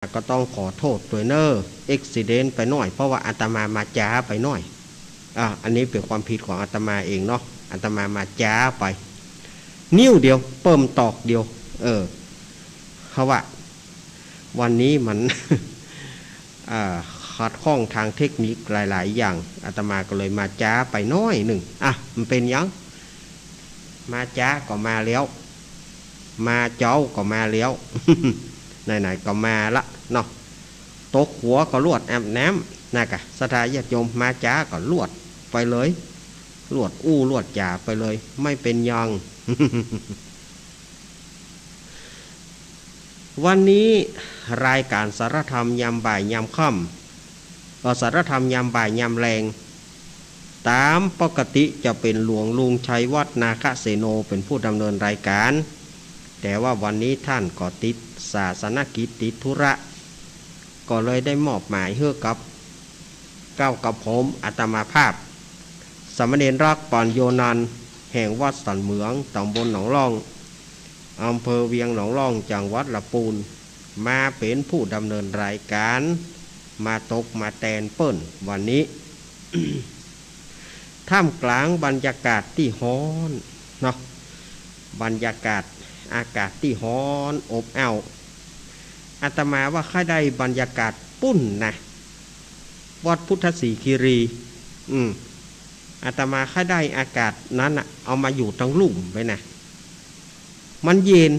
ก็ต้องขอโทษด้วยเนอร์อุบิเหตุไปหน่อยเพราะว่าอาตมามาจ้าไปหน่อยอันนี้เป็นความผิดของอาตมาเองเนาะอาตมามาจ้าไปนิ้วเดียวเปิ่มตอกเดียวเขาว่าวันนี้มัน ขัดข้องทางเทคนิคหลายๆอย่างอาตมาก็เลยมาจ้าไปน้อยหนึ่งมันเป็นยังมาจ้าก็มาแล้วมาเจ้าก็มาแล้ว ไหนๆก็มาละเนาะตกหัวก็ลวดแอบน้ำนะกะสถาญาติโยมมาจ้าก็ลวดไปเลยลวดลวดจ่าไปเลยไม่เป็นยัง วันนี้รายการสารธรรมยามบ่ายยามค่ำสารธรรมยามบ่ายยามแรงตามปกติจะเป็นหลวงลุงชัยวัฒนาคเสโนเป็นผู้ดำเนินรายการแต่ว่าวันนี้ท่านก็ติดศาสนกิจติดธุระก็เลยได้มอบหมายให้กับผมอาตมาภาพสามเณรรักปัญโยนันท์แห่งวัดสันเหมืองตำบลหนองล่องอำเภอเวียงหนองล่องจังหวัดลำพูนมาเป็นผู้ดำเนินรายการมาตกมาแตนเปิ้นวันนี้ ท่ามกลางบรรยากาศที่ร้อนเนาะบรรยากาศอากาศที่ร้อนอบอ้าวอาตมาว่าค่าได้บรรยากาศปุ้นนะวัดพุทธศรีคีรีอาตมาค่าได้อากาศนั้นเอามาอยู่ทั้งลุ่มไปนะมันเย็น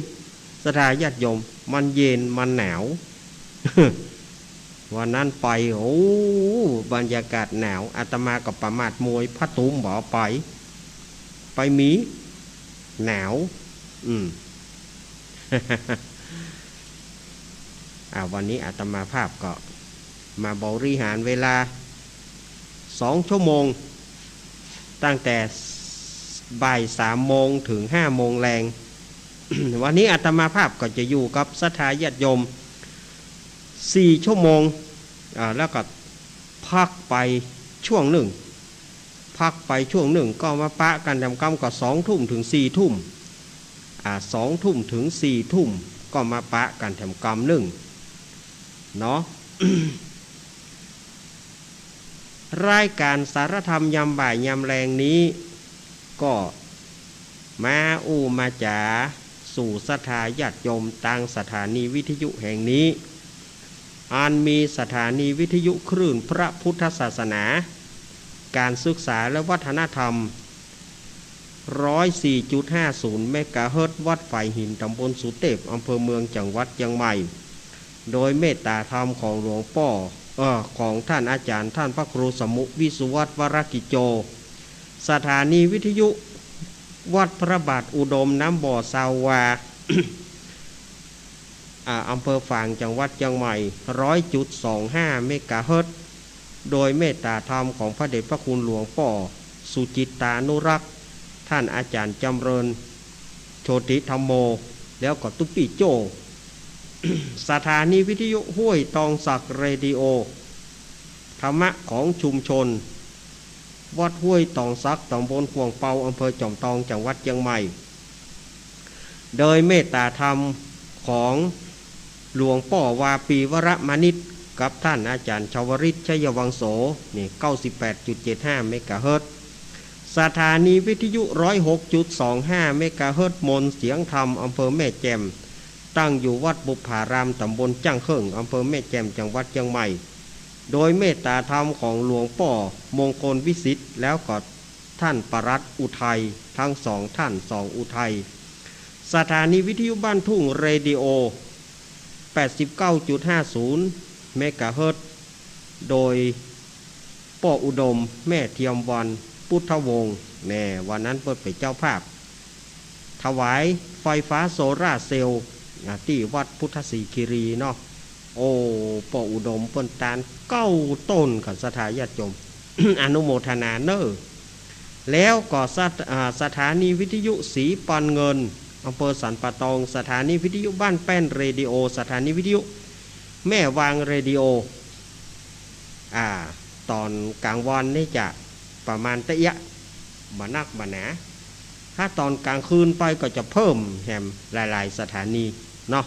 สถาญาติโยมมันเย็นมันหนาว วันนั้นไปบรรยากาศหนาวอาตมากับประมาทมวยพระตูมบ่ไปมีหนาววันนี้อาตมาภาพก็มาบริหารเวลา2 ชั่วโมงตั้งแต่บ่าย3 โมงถึง5 โมงแรง วันนี้อาตมาภาพก็จะอยู่กับศรัทธาญาติโยม4 ชั่วโมงแล้วก็พักไปช่วงหนึ่งก็มาปะกันทำกรรมก็2 ทุ่มถึง4 ทุ่ม2 ทุ่มถึง4 ทุ่มก็มาปะกันทำกรรมหนึ่งเนาะ รายการสารธรรมยามบ่ายยามแรงนี้ก็มาจ๋าสู่ศรัทธาญาติโยมต่างสถานีวิทยุแห่งนี้อันมีสถานีวิทยุคลื่นพระพุทธศาสนาการศึกษาและวัฒนธรรม 104.50 เมกะเฮิรตซ์วัดไผ่หินตำบลสุเทพอำเภอเมืองจังหวัดเชียงใหม่โดยเมตตาธรรมของหลวงพ่อของท่านอาจารย์ท่านพระครูสมุวิสุวัตวรกิจโจสถานีวิทยุวัดพระบาทอุดมน้ำบ่อสาวา อำเภอฝางจังหวัดเชียงใหม่ 100.25 เมกะเฮิรตซ์โดยเมตตาธรรมของพระเดชพระคุณหลวงพ่อสุจิตตานุรักษ์ท่านอาจารย์จำเริญโชติธรรมโมแล้วก็ตุ๊ปี้โจ สถานีวิทยุห้วยตองศักดิ์เรดิโอธรรมะของชุมชนวัดห้วยตองศักดิ์ตำบลขวงเปาอำเภอจอมทองจังหวัดเชียงใหม่โดยเมตตาธรรมของหลวงพ่อวาปีวรมณิตกับท่านอาจารย์ชวริตชัยวังโสนี่ 98.75 เมกะเฮิรตซ์สถานีวิทยุ 106.25 เมกะเฮิรตซ์มนต์เสียงธรรมอำเภอแม่แจ่มตั้งอยู่วัดบุพารามตำบลจ้างเคิงอำเภอแม่แจ่มจังหวัดเชียงใหม่โดยเมตตาธรรมของหลวงพ่อมงคลวิสิทธิ์แล้วก็ท่านปรัตน์อุทัยทั้ง2 ท่าน2 อุทัยสถานีวิทยุบ้านทุ่งเรดิโอ 89.50 เมกะเฮิรตซ์โดยพ่ออุดมแม่เทียมวันพุทธวงศ์วันนั้นเปิดเป็นเจ้าภาพถวายไฟฟ้าโซล่าร์เซลล์ที่วัดพุทธศรีคีรีเนาะพ่ออุดมเปิ้นตาล9 ต้นกับสถาญาติโยม อนุโมทนาเนอแล้วก็สถานีวิทยุศรีปันเงินอำเภอสันป่าตองสถานีวิทยุบ้านแป้นเรดิโอสถานีวิทยุแม่วางเรดิโอตอนกลางวันนี่จะประมาณตะยะบ่นักบ่หนาถ้าตอนกลางคืนไปก็จะเพิ่มแหมหลายๆสถานีเนาะ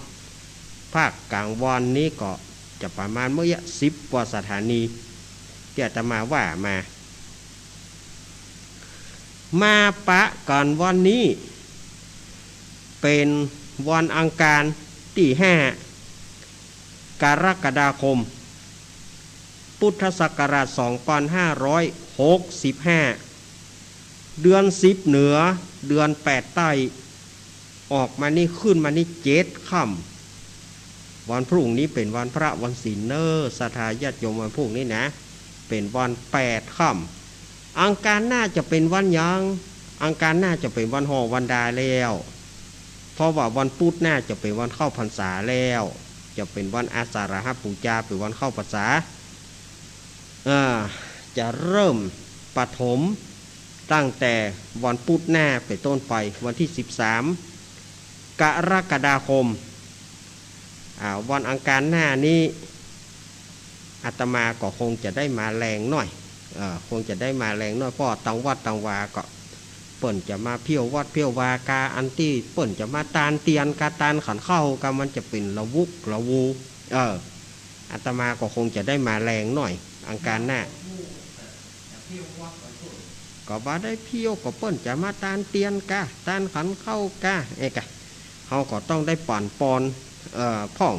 ภาคกลางวันนี้ก็จะประมาณเมื่อ10 กว่าสถานีที่อาตมาว่ามาปะกันวันนี้เป็นวันอังคารที่5 กรกฎาคมพุทธศักราช 2565 เดือน10เหนือเดือน8ใต้ออกมานี่ขึ้นมานี่7 ค่ำวันพรุ่งนี้เป็นวันพระวันศีลเนอร์ศรัทธาญาติโยมวันพรุ่งนี้นะเป็นวัน8 ค่ำอังคารหน้าจะเป็นวันยังอังคารหน้าจะเป็นวันห่อวันดาแล้วเพราะว่าวันพุธหน้าจะเป็นวันเข้าพรรษาแล้วจะเป็นวันอาสาฬหปูชาเป็นวันเข้าพรรษาจะเริ่มปฐมตั้งแต่วันพุธหน้าไปต้นไปวันที่13 กรกฎาคมวันอังคารหน้านี้อาตมาก็คงจะได้มาแรงหน่อยคงจะได้มาแรงหน่อยเพราะตังวัดตังวาก็เปิ่นจะมาเพียววัดเพียววากาอันที่เปิ่นจะมาตานเตียนกาตานขันเข้ากันมันจะเป็นละวุกละวูอาตมาก็คงจะได้มาแรงหน่อยอังคารหน้าก็บ่ได้เพียวก็เปิ้นจะมาตานเตียนกะตานขันเข้ากะกะเฮาก็ต้องได้ป่อนปอนพ่อง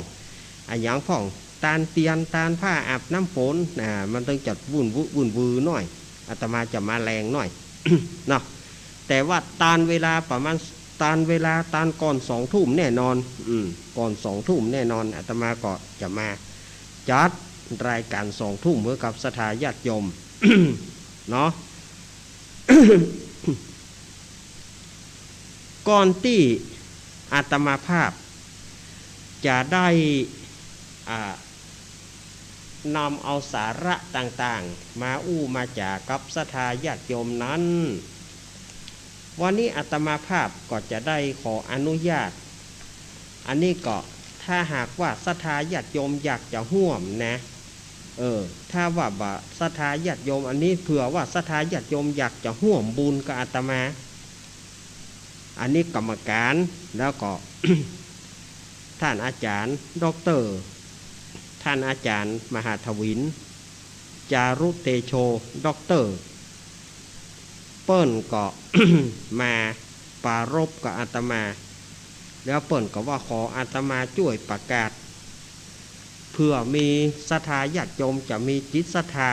อย่างพ่องตานเตียนตานผ้าอาบน้ำฝนมันต้องจัดวุ่นวือหน่อยอาตมาจะมาแรงหน่อย เนาะแต่ว่าตานเวลาประมาณตานก่อน2 ทุ่มแน่นอนก่อน2 ทุ่มแน่นอนอาตมาก็จะมาจัดรายการ2 ทุ่มเมื่อกับศรัทธาญาติโยม เนาะ ก่อนที่อาตมาภาพจะได้นำเอาสาระต่างๆมามาจากกับศรัทธาญาติโยมนั้นวันนี้อาตมาภาพก็จะได้ขออนุญาตอันนี้ก็ถ้าหากว่าศรัทธาญาติโยมอยากจะร่วมนะถ้าว่าศรัทธาญาติโยมอันนี้เผื่อว่าศรัทธาญาติโยมอยากจะร่วมบุญกับอาตมาอันนี้กรรมการแล้วก็ ท่านอาจารย์ด็อกเตอร์ท่านอาจารย์มหาทวินจารุเตโชด็อกเตอร์เปิ้นก็ มาปรารภกับอาตมาแล้วเปิ้นก็ว่าขออาตมาช่วยประกาศเพื่อมีศรัทธาญาติโยมจะมีจิตศรัทธา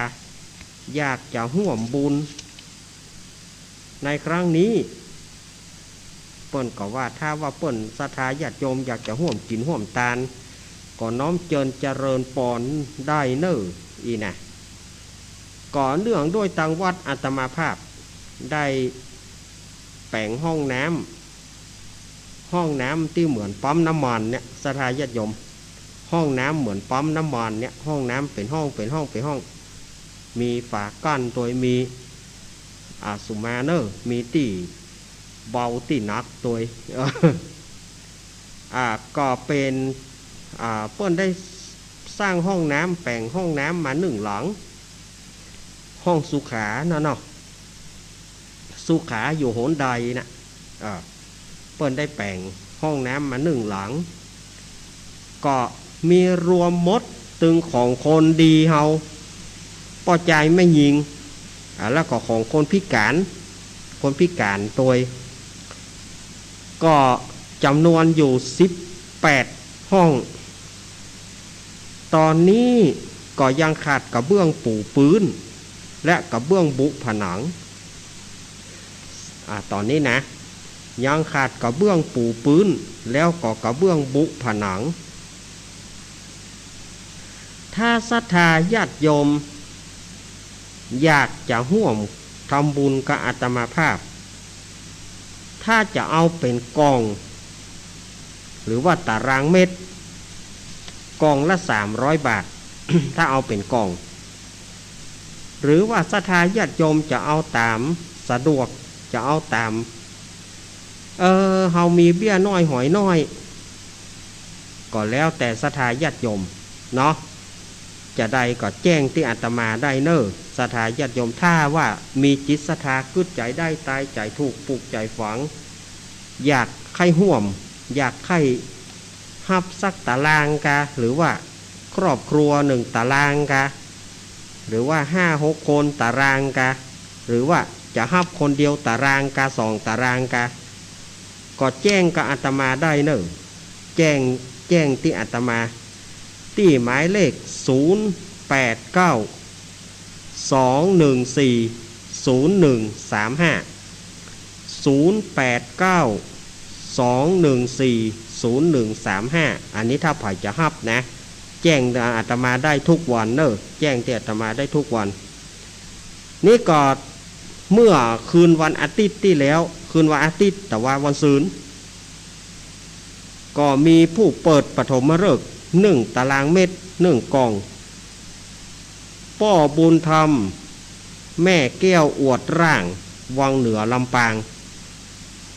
อยากจะร่วมบุญในครั้งนี้เปิ้นก็ว่าถ้าว่าเปิ้นศรัทธาญาติโยมอยากจะร่วมกินร่วมทานก็น้อมเจริญปอนได้เน้ออีนะก่อเนื่องด้วยทางวัดอาตมาภาพได้แปลงห้องน้ำที่เหมือนปั๊มน้ำมันเนี่ยศรัทธาญาติโยมห้องน้ำเหมือนปั๊มน้ำมันเนี่ยห้องน้ำเป็นห้องมีฝากั้นโดยมีสุมาเนอร์มีที่เบาที่หนักตัว ก็เป็นเพิ่นได้สร้างห้องน้ำแปลงห้องน้ำมา1 หลังห้องสุขาเนาะสุขาอยู่โหนใดนะเพิ่นได้แปลงห้องน้ำมา1 หลังก็มีรวมมดตึงของคนดีเฮาปอใจไม่ยิงแล้วก็ของคนพิการตัวก็จำนวนอยู่18 ห้องตอนนี้ก็ยังขาดกระเบื้องปูพื้นและกระเบื้องบุผนังตอนนี้นะยังขาดกระเบื้องปูพื้นแล้วก็กระเบื้องบุผนังถ้าศรัทธาญาติโยมอยากจะร่วมทำบุญกับอาตมาภาพถ้าจะเอาเป็นกองหรือว่าตารางเมตรกองละ300 บาท ถ้าเอาเป็นกองหรือว่าศรัทธาญาติโยมจะเอาตามสะดวกจะเอาตามเฮามีเบี้ยน้อยหอยน้อยก็แล้วแต่ศรัทธาญาติโยมเนาะจะได้ก็แจ้งที่อาตมาได้เน้อศรัทธาญาติโยมถ้าว่ามีจิตศรัทธากึศใจได้ตายใจถูกปลูกใจฝังอยากใครห่วมอยากใคร ฮับสักตารางกะหรือว่าครอบครัว1 ตารางกะหรือว่า5-6 คนตารางกะหรือว่าจะฮับคนเดียวตารางกะ2 ตารางกะก็แจ้งกับอาตมาได้เนอะแจ้งที่อาตมาที่หมายเลข089 214 0135 089 214 0135อันนี้ถ้าไผ่จะฮับนะแจ้งอาตมาได้ทุกวันเนอะแจ้งที่อาตมาได้ทุกวันนี่ก็เมื่อคืนวันอาทิตย์ที่แล้วคืนวันอาทิตย์แต่ว่าวันศุกร์ก็มีผู้เปิดปฐมฤกษ์1 ตารางเมตร1 กล่องป้อบุญธรรมแม่แก้วอวดร่างวังเหนือลำปาง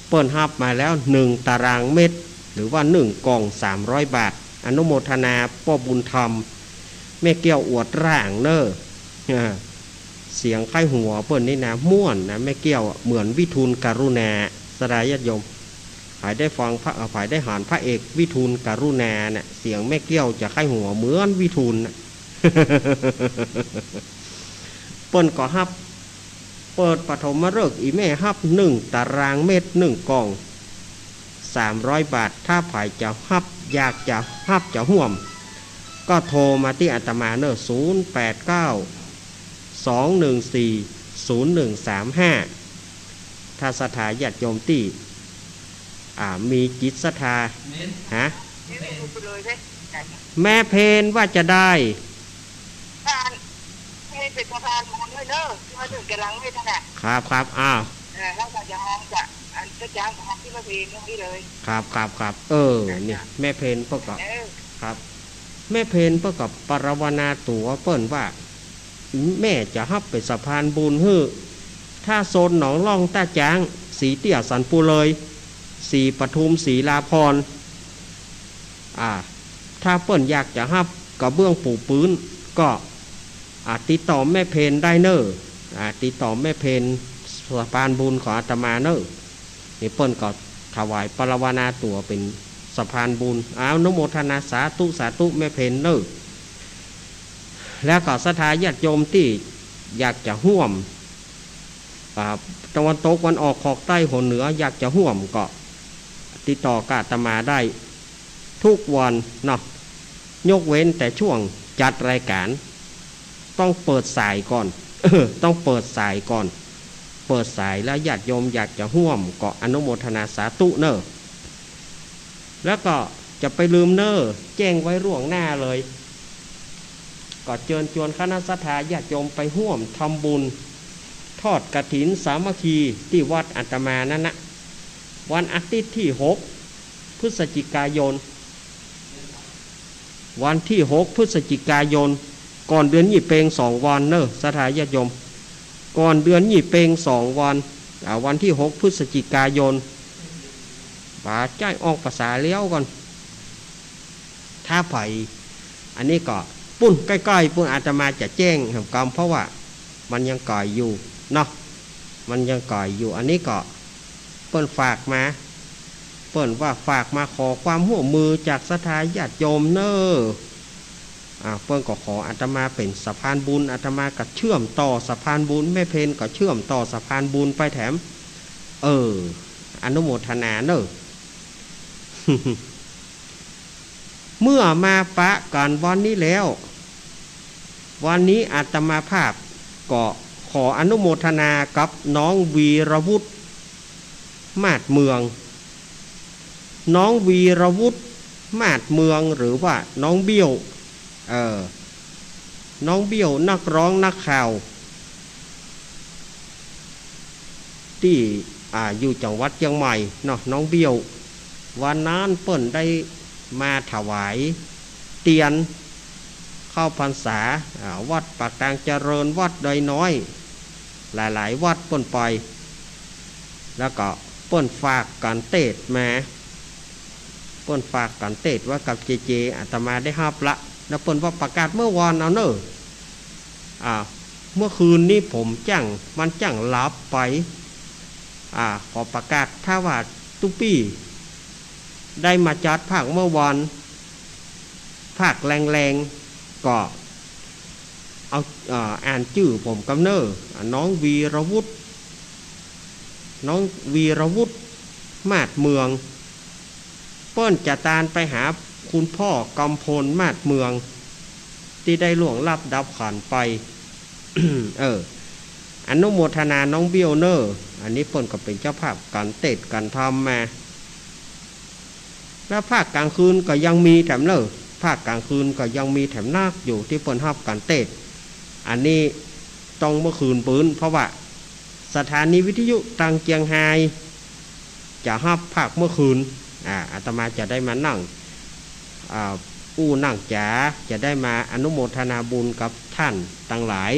เปิดฮับมาแล้ว1 ตารางเมตรหรือว่า1 กล่อง300 บาทอนุโมทนาป้อบุญธรรมแม่แก้วอวดร่างเนอะเสียงไข้หัวเปิ้นนี่นะม่วนนะแม่แก้วเหมือนวิทูลกรุณาสดายญาติโยมหายได้ฟังพระหายได้หานพระเอกวิทูลกรุณาเนี่ยเสียงแม่แก้วจะไข้หัวเหมือนวิทูลนะ เปิ้นก็ฮับเปิดปฐมฤกษ์อีแม่ฮับ1 ตารางเมตร1 กล่อง300 บาทถ้าไผ่จะฮับอยากจะฮับจะห่วมก็โทรมาที่อาตมาเนอะ089 214 0135ถ้าศรัทธาญาติโยมที่มีจิตศรัทธาฮะแม่เพนว่าจะได้เป็นประธานมองด้วยเนอะที่มาถึงกำลังไม่ถนัดครับอ้าวแล้วก็จะมองจะอันจะจ้างของที่มาเพลงนี่เลยครับเนี่ยแม่เพนเพื่อกับครับแม่เพนเพื่อกับปรวนาตัวเปิ้นว่าแม่จะฮับไปสะพานบุญฮื้อถ้าโซนหนองล่องตาจางสีเตี้ยสันปูเลยสีปทุมสีลาพรถ้าเปิ้นอยากจะฮับกับเบื้องปูปืนก็ติดต่อแม่เพนได้เนอะติดต่อแม่เพนสะพานบุญของอาตมาเนอะนี่เปิ้นก็ถวายปรวนาตัวเป็นสะพานบุญอนุโมทนาสาธุแม่เพนเนอะแล้วก็ศรัทธาญาติโยมที่อยากจะห่วมตะวันตกวันออกขอกใต้หัวเหนืออยากจะห่วมก็ติดต่อกับอาตมาได้ทุกวันเนาะยกเว้นแต่ช่วงจัดรายการต้องเปิดสายก่อนต้องเปิดสายก่อนเปิดสายแล้วญาติโยมอยากจะห่วมก็อนุโมทนาสาธุเนอะแล้วก็จะไปลืมเนอะแจ้งไว้ล่วงหน้าเลยก็เชิญชวนคณะศรัทธาญาติโยมไปห่วมทำบุญทอดกฐินสามัคคีที่วัดอาตมานั่นนะวันอาทิตย์ที่6 พฤศจิกายนวันที่6 พฤศจิกายนก่อนเดือนยี่เปง2 วันเนอะศรัทธาญาติโยมก่อนเดือนยี่เปง2 วันวันที่6 พฤศจิกายนป่าใจออกภาษาเลี้ยวก่อนถ้าไผ่อันนี้ก็ปุ้นใกล้ๆปุ้นอาตมาจะแจ้งแห่งกรรมเพราะว่ามันยังก่อยอยู่เนาะมันยังก่อยอยู่อันนี้ก็เปิ้นฝากมาเปิ้นว่าฝากมาขอความร่วมมือจากศรัทธาญาติโยมเนอะเปิ้นก็ขออาตมาเป็นสะพานบุญอาตมาก็เชื่อมต่อสะพานบุญแม่เพนก็เชื่อมต่อสะพานบุญไปแถมอนุโมทนาเนอะ เมื่อมาปะกันวันนี้แล้ววันนี้อาตมาภาพก็ขออนุโมทนากับน้องวีรวุฒิมาดเมืองน้องวีรวุฒิมาดเมืองหรือว่าน้องเบี้ยวน้องเบี้ยวนักร้องนักข่าวที่อยู่จังหวัดเชียงใหม่เนาะน้องเบี้ยววันนั้นเปิ้นได้มาถวายเตียนเข้าพรรษาวัดปากตางเจริญวัดดอยน้อยหลายๆวัดเปิ้นไปแล้วก็เปิ้นฝากกันเทศมาเปิ้นฝากกันเทศว่ากับเจอาตมาได้ฮับละแล้วเปิ้นว่าประกาศเมื่อวานเอาเนอะเมื่อคืนนี้ผมมันลับไปขอประกาศถ้าว่าตุปี้ได้มาจัดภาคเมื่อวาน ภาคแรงๆก็เอาอ่านชื่อผมกำเนิดน้องวีรวุฒิมาดเมืองเปิ้นจะตานไปหาคุณพ่อกำพลมาดเมืองที่ได้ล่วงลับดับขันไป อนุโมทนาน้องเบี้ยวเนอร์อันนี้เปิ้นก็เป็นเจ้าภาพการเตะการทำมาแล้วภาคกลางคืนก็ยังมีแถมเนอร์ภาคกลางคืนก็ยังมีแถมนาคอยู่ที่เปิ้นฮับการเตะอันนี้ต้องเมื่อคืนปืนเพราะว่าสถานีวิทยุตังเจียงไฮจะฮับภาคเมื่อคืนอาตมาจะได้มานั่งอู้นั่งจ๋าจะได้มาอนุโมทนาบุญกับท่านทั้งหลาย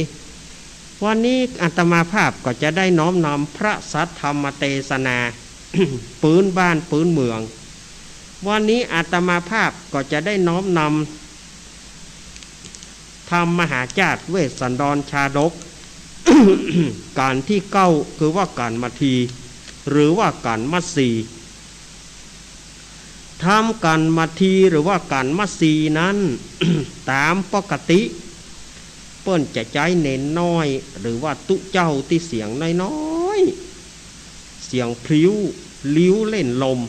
วันนี้อาตมาภาพก็จะได้น้อมนำพระสัทธรรมเทศนา ปืนบ้านปืนเมืองวันนี้อาตมาภาพก็จะได้น้อมนำธรรมมหาจาตุเวสสันดรชาดก การที่เก้าคือว่าการมัทีหรือว่าการมัตสีทำการมัทีหรือว่าการมัตสีนั้น ตามปกติเปิ้นจะใจเน้นน้อยหรือว่าตุเจ้าที่เสียงน้อยๆเสียงพลิ้วลิ้วเล่นลม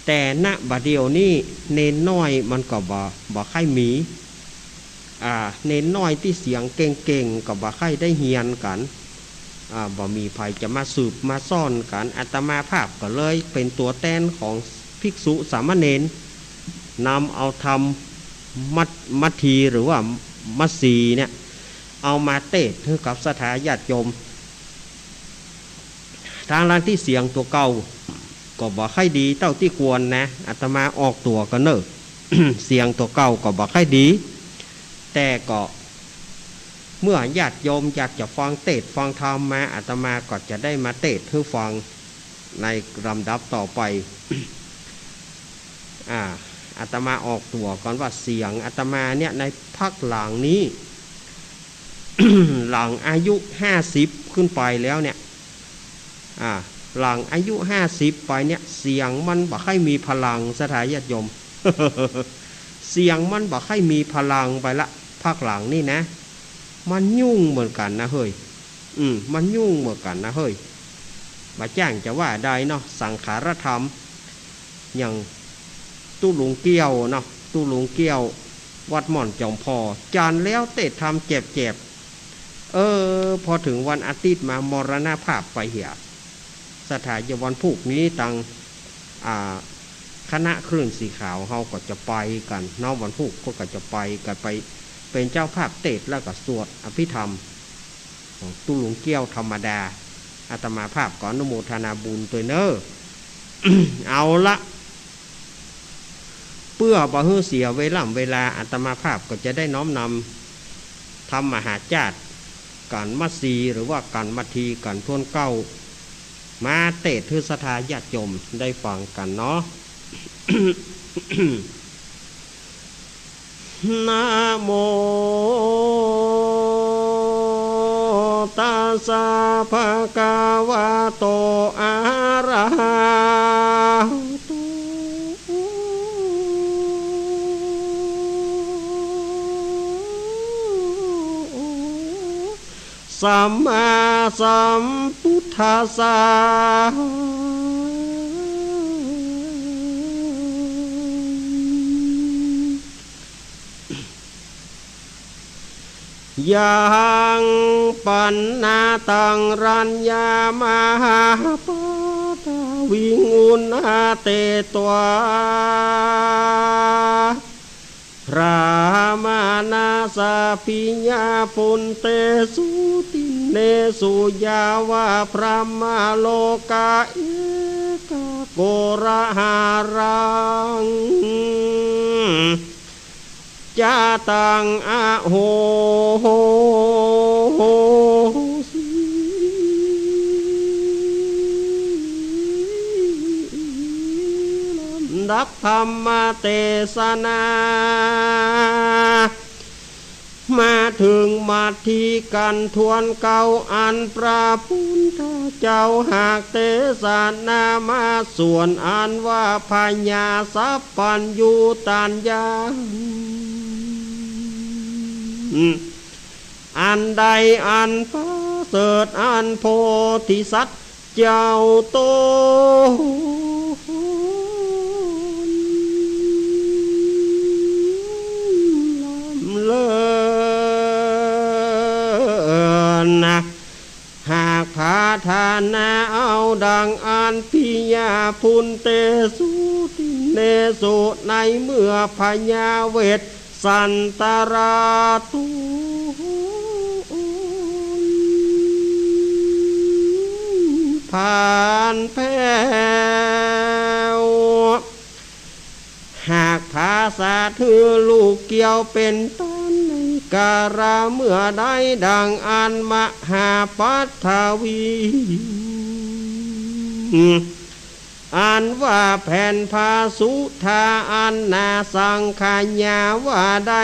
แต่ณบัดเดียวนี้เน้นน้อยมันก็บ่ค่อยมีเน้นน้อยที่เสียงเก่งๆก็บ่ค่อยได้เฮียนกันบ่มีภัยจะมาสืบมาซ่อนกันอาตมาภาพก็เลยเป็นตัวแทนของภิกษุสามเณรนำเอาธรรมมัททีหรือว่ามัสสีเนี่ยเอามาเทศน์ให้กับสถาญาติโยมทางร้านที่เสียงตัวเก่าก็บ่ค่อยดีเท่าที่ควรนะอาตมาออกตัวก็เนอะ เสียงตัวเก่าก็บ่ค่อยดีแต่ก็เมื่อญาติโยมอยากจะฟังเทศน์ฟังธรรมมาอาตมาก็จะได้มาเทศน์ให้ฟังในลำดับต่อไป อาตมาออกตัวก่อนว่าเสียงอาตมาเนี่ยในพักหลังนี้ หลังอายุ50ขึ้นไปแล้วเนี่ยหลังอายุ50ไปเนี่ยเสียงมันบ่ค่อยมีพลังสถาญาติโยม เสียงมันบ่ค่อยมีพลังไปละพักหลังนี่นะมันยุ่งเหมือนกันนะเฮ้ยมันยุ่งเหมือนกันนะเฮ้ยบ่จ้างจะว่าได้เนาะสังขารธรรมอย่างตู้หลวงเกี้ยวเนาะตู้หลวงเกี้ยววัดหม่อนจอมพอจานแล้วเตะทำเจ็บพอถึงวันอาทิตย์มามรณภาพไปเหี่ยสถาญวันพุกนี้ตังคณะคลื่นสีขาวเฮาก็จะไปกันนอกวันพุกก็จะไปกันไปเป็นเจ้าภาพเตะแล้วก็สวดอภิธรรมของตู้หลวงเกี้ยวธรรมดาอาตมาภาพก่อนอนุโมทนาบุญตัวเนอ เอาละเพื่อบ่ให้เสียเวลาอาตมาภาพก็จะได้น้อมนำธรรมมหาจาตุการมัตสีหรือว่าการมัททีการทวนเก้ามาเทศน์ให้ศรัทธาญาติโยมได้ฟังกันเนาะ นะโมตัสสะภะคะวะโตอะระหะโตสัมมาสัมพุทธัสสะยังปันนาตังรัญญามหาปตวิงุณาเตตวาพระมานาสาปิญญาปุณเตสุติเนสุยาวาพระมาโลกาเอกโกระหารังจาตังอะโหสีดับธรรมเทศนามา ถึงมาทีกันทวนเก่าอันพระพุทธเจ้าหากเทศนามาส่วนอันว่าพญาสัพพัญญูตัญญาอันใดอันประเสริฐอันโพธิสัตว์เจ้าโตเลิศนะหากพาทานาเอาดังอันพิยาพุนเตสุติเนสุในเมื่อพญาเวทสันตราตุผ่านแพ้วหากภาษาถือลูกเกี่ยวเป็นต้นในการาเมื่อได้ดังอันมหาปัทถวีอันว่าแผ่นพาสุธาอันนาสังขญาว่าได้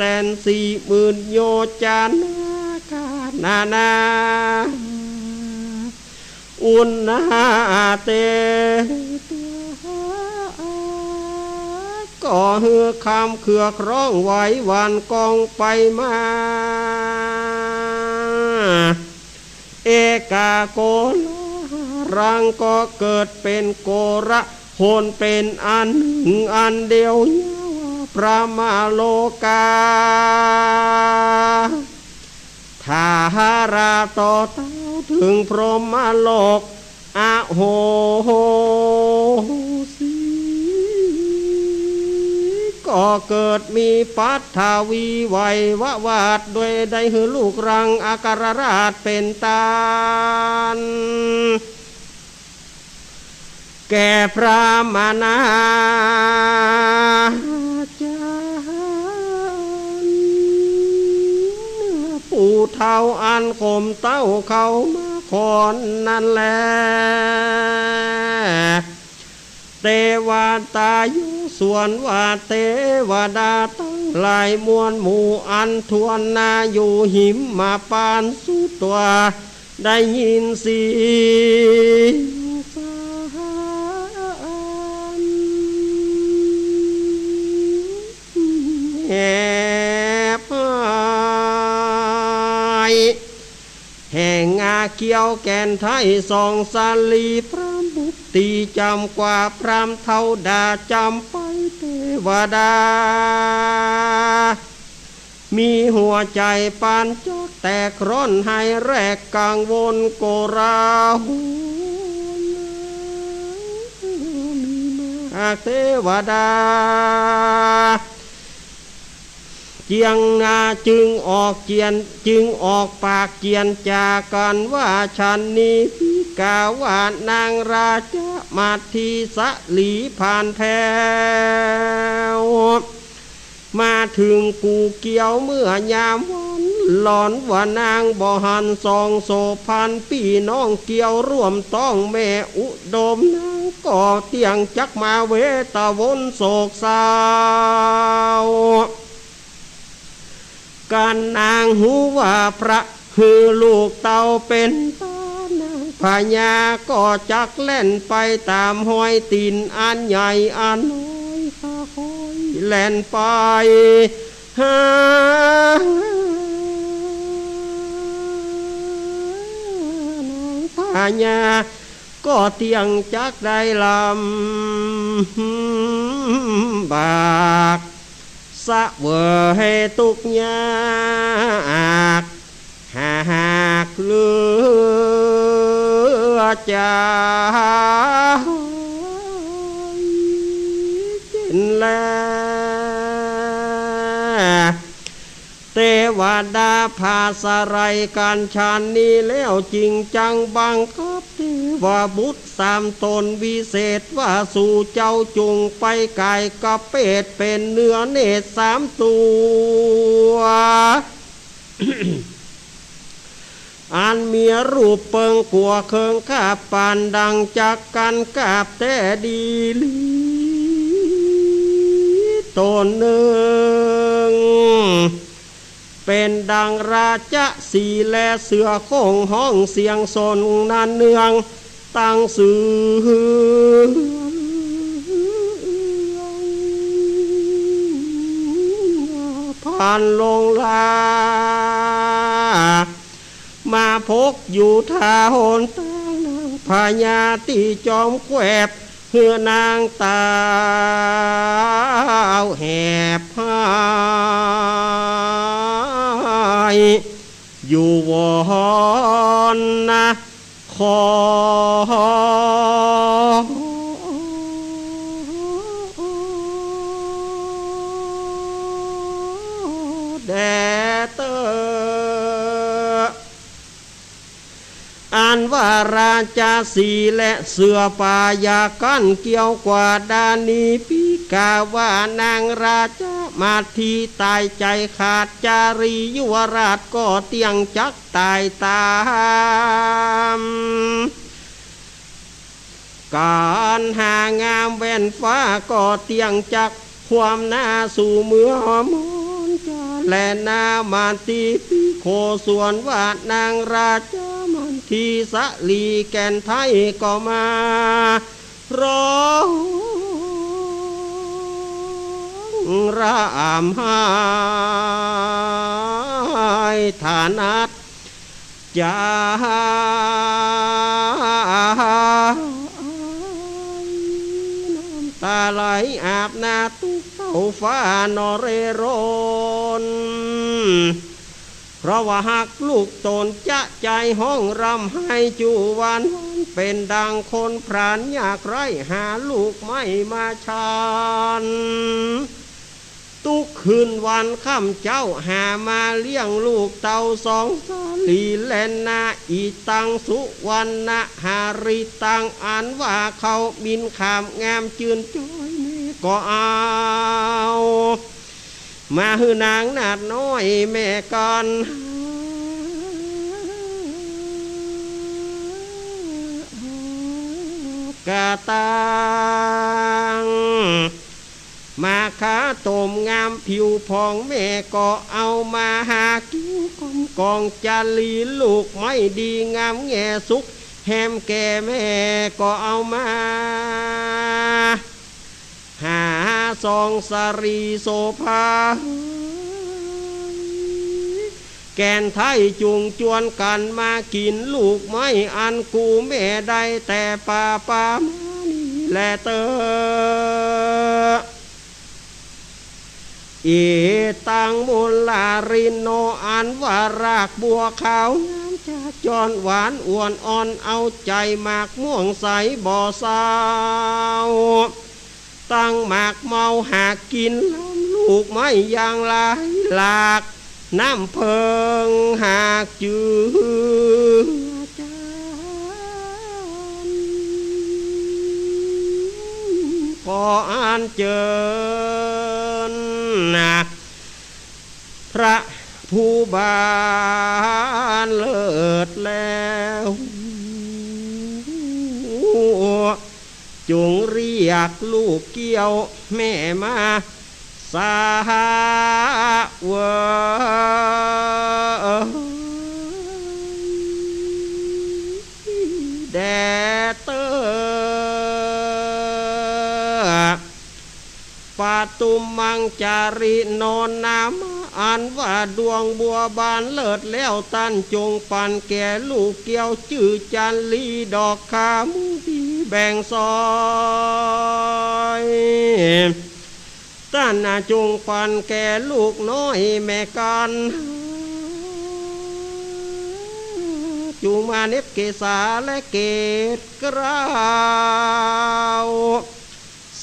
240,000 โยจานาคานาอุณนาเตก็เฮือคำเขือกร้องไหววันกองไปมาเอกาโกลรังก็เกิดเป็นโกระโหนเป็นอันหนึ่งอันเดียวยาวพระมาโลกาทาหาราต่อเต้าถึงพรหมโลกอะโหสีก็เกิดมีปัทถวีไวยวะวาดโดยได้หือลูกรังอาการราชเป็นตาลแก่พระมานาจารย์ผู้เท่าอันข่มเต้าเขามาขอนนั่นแหละเทวตาอยู่ส่วนว่าเทวดาตั้งหลายมวลหมู่อันทวนนาอยู่หิมมาปานสุตัวได้ยินเสียงแอบแห่งงาเกี่ยวแกนไทยสองสาลีพระบุตรีจำกว่าพรามเท่าดาจำไปเทวดามีหัวใจปานจอกแตกร้อนให้แรกกังวลโกราหุเทวดาเจียงนาจึงออกปากเจียนจากกันว่าฉันนี้พิกาวานางราชมาทีสะหลีผ่านแพ้วมาถึงกูเกี่ยวเมื่อยามวันหลอนว่านางบ่หันสองโสพันพี่น้องเกี่ยวร่วมต้องแม่อุดมนางก่อเตียงจักมาเวตาวนโศกเศร้าการนางหูว่าพระคือลูกเต่าเป็นตานางพญาก็จักเล่นไปตามห้อยตีนอันใหญ่อันน้อยข้าคอยแล่นไปหานางพญาก็เตียงจักได้ลำบากสะเวอให้ตุกยากหากเลือจากกินแลเทวดาพาสไรการชานนี้แล้วจริงจังบังคับเทวบุตร3 ตนวิเศษว่าสู่เจ้าจุงไปไก่กับเป็ดเป็นเนื้อเนตร3 ตัว อันมีรูปเปิงกัวเคิงกาบปานดังจากกันกาบแต่ดีลีตนหนึ่ง เป็นดังราชสีและเสือโคงห้องเสียงสนนานเนืองตั้งสื่อผ่านลงลามาพกอยู่ท่าโหนตานางพญาตีจอมแควบเฮือนางตาแหบหายอยู่วอนนะขอแด่เตออันว่าราชาสีและเสือป่ายากันเกี่ยวกว่าดานีปีกาว่านางราชามาทีตายใจขาดจารียุวราชก็เตียงจักตายตามการหางามแว่นฟ้าก็เตียงจักความหน้าสู่เมืองมนจาและนามาตีปีโคส่วนว่านางราชามันทีสะลีแก่นไทยก็มาร้องรามหายฐานัดจาน้ำตาไหลอาบนาตุกเต้าฟ้านอเรรนเพราะว่าหักลูกตนจะใจห้องรำให้จูวันเป็นดังคนพรานอยากไร้หาลูกไม่มาชานทุกคืนวันค่ำเจ้าหามาเลี้ยงลูกเต่าสองสาลีแลนนาอีตังสุวรรณหาริตังอันว่าเขาบินขามงามจืนจ้อยนี่ก็เอามาหือนางนาดน้อยแม่กันกะตังมาขาต้มงามผิวพองแม่ก็เอามาหากินกองจาลีลูกไม่ดีงามแง่สุกแฮมแก่แม่ก็เอามาหาซองสารีโสภาแกนไทยจุงจวนกันมากินลูกไม่อันกูแม่ได้แต่ป่ามานี่แลเตออีตังมุลลารินโนอันว่ารากบัวขาวน้ำจะจอนหวานอ้วนอ่อนเอาใจหมากม่วงใสบ่อสาวตั้งหมากเมาหากกินล้ำลูกไม่อย่างหลายหลากน้ำเพิงหากจือจานก็อันเจิญนะพระผู้บานเลิศแล้วจงเรียกลูกเกี่ยวแม่มาสาวแดเตอปาตุมังจาริโนนามอันว่าดวงบัวบานเลิศแล้วตันจงปันแก่ลูกเกี่ยวจื่อจันลีดอกขามุดีแบ่งซอยตันจงปันแก่ลูกน้อยแม่กันจูมาเนบเกษาและเกตกราว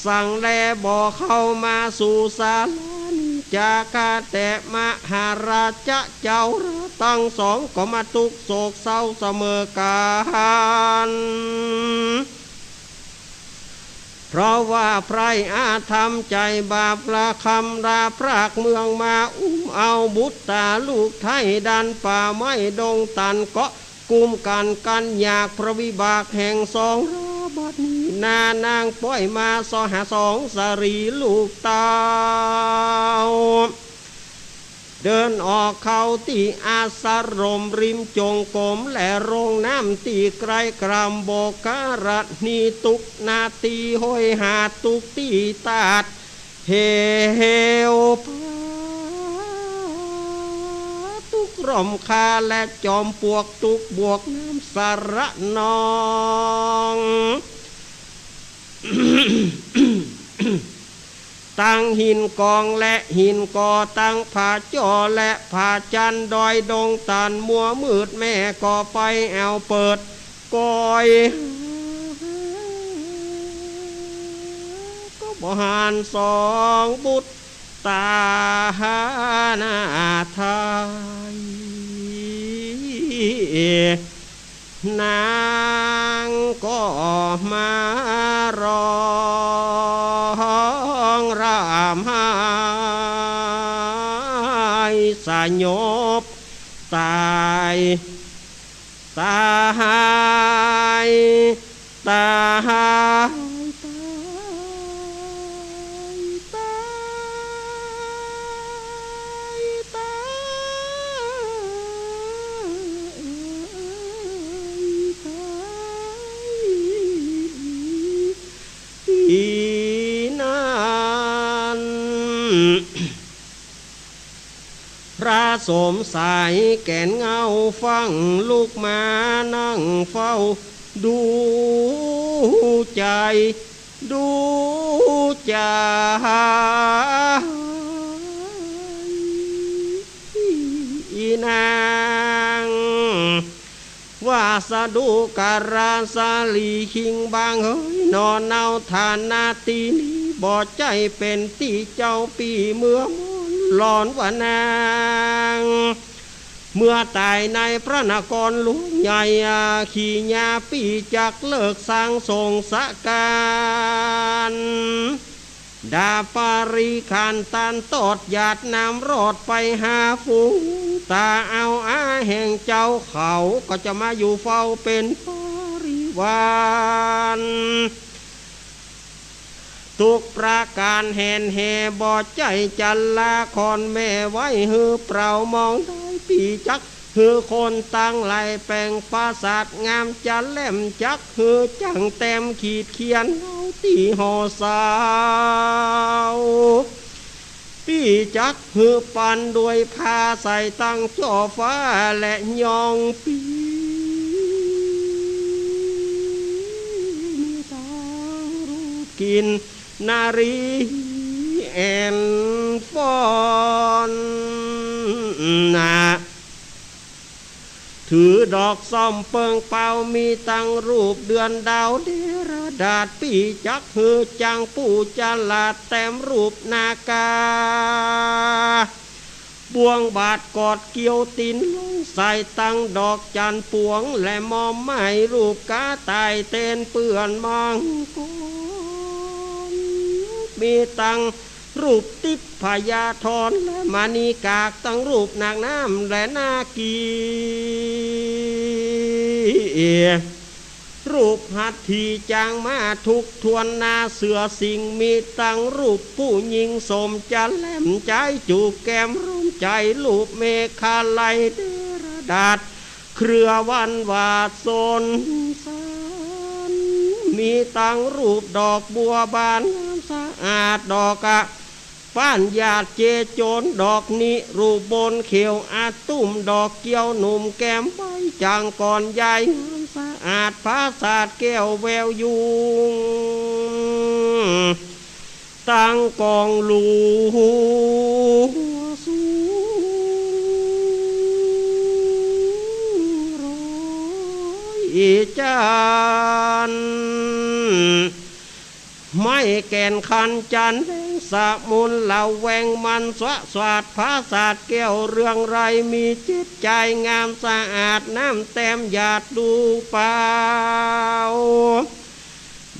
สั่งแลบ่เข้ามาสู่ศาลจากาแต่มหาราชเจ้าตั้งสองก็มาทุกโศกเศร้าเสมอกันเพราะว่าไพรอาธรรมใจบาปละคำราพรากเมืองมาเอาบุตรตาลูกไทยดันป่าไม้ดงตันก็กุมกันอยากพระวิบากแห่งสองบัดนี้นานางปล่อยมาสหาสองสารีลูกเตา เดินออกเข้าตีอาสารมริมจงกรมและโรงน้ำตีไกลกรำโบการะนีตุกนาตีห้อยหาตุกตีตาดเฮวพาตุกร่มคาและจอมปวกตุกบวกน้ำสาระนอง ตั้งหินกองและหินกอตั้งผาจอและผาจันดอยดงตันมัวมืดแม่ก่อไปแอวเปิดกอยก็บหานสองบุตรตาหานาไทยนางก็มารองรามหายสยบตายตายตายตายตายอีนั้นพระสมสายแก่นเงาฟังลูกมานั่งเฝ้าดูใจดูใจอีนางว่าสะดุการาสาลีคิงบางเฮ้ยนอนเนาทานนาตีนี้บ่ใจเป็นตีเจ้าปีเมื่อมนหลอนว่านางเมื่อตายในพระนครหลวงใหญ่ขี่ญาปีจักเลิกสร้างทรงสการดาปาริคานตันตอดหยาดน้ำรอดไปหาฝูงตาเอาอาแห่งเจ้าเขาก็จะมาอยู่เฝ้าเป็นปริวารทุกประการแห่นแห่บ่ใจจันลาคอนแม่ไว้หือเปล่ามองได้ปีจักหือคนตั้งไหลแปลงปราสาทงามจันแหลมจักหือจังเต็มขีดเขียนเอาตีห่อสาวปีจักหือปันด้วยผ้าใส่ตั้งจ่อฟ้าและยองปีมีตังรูปกินนารีแอนฟอนนาถือดอกส้มเปิงเป่ามีตั้งรูปเดือนดาวเดรดาษปีจักหือจังปู่จันลาดแต้มรูปนากาบวงบาทกอดเกี่ยวตินลงใส่ตั้งดอกจันปวงและมอมไม้รูปกาตายเต้นเปื่อนมังกรมีตั้งรูปติปพยาธรและมานีกากตั้งรูปนางน้ำและนากีรูปหัตถีจางมาทุกทวนนาเสือสิงมีตั้งรูปผู้หญิงสมจันแหลมใจจูบแก้มร่มใจรูปเมฆาไลเดรดาษเครือวันวาดสนสารมีตั้งรูปดอกบัวบานงามสะอาดดอกะป้านหยาดเจโจนดอกนิรูปบนเขียวอาตุ้มดอกเกี้ยวหนุ่มแก้มใบจางก่อนใหญ่งามสะอาดภาษาดแก้วแววยุงตั้งกองลูสูร้อยจันไม่แก่นคันจันสะมุนเหล่าแวงมันสวะสวาดภาษาดแก้วเรื่องไรมีจิตใจงามสะอาดน้ำแต้มหยาดดูเปล่า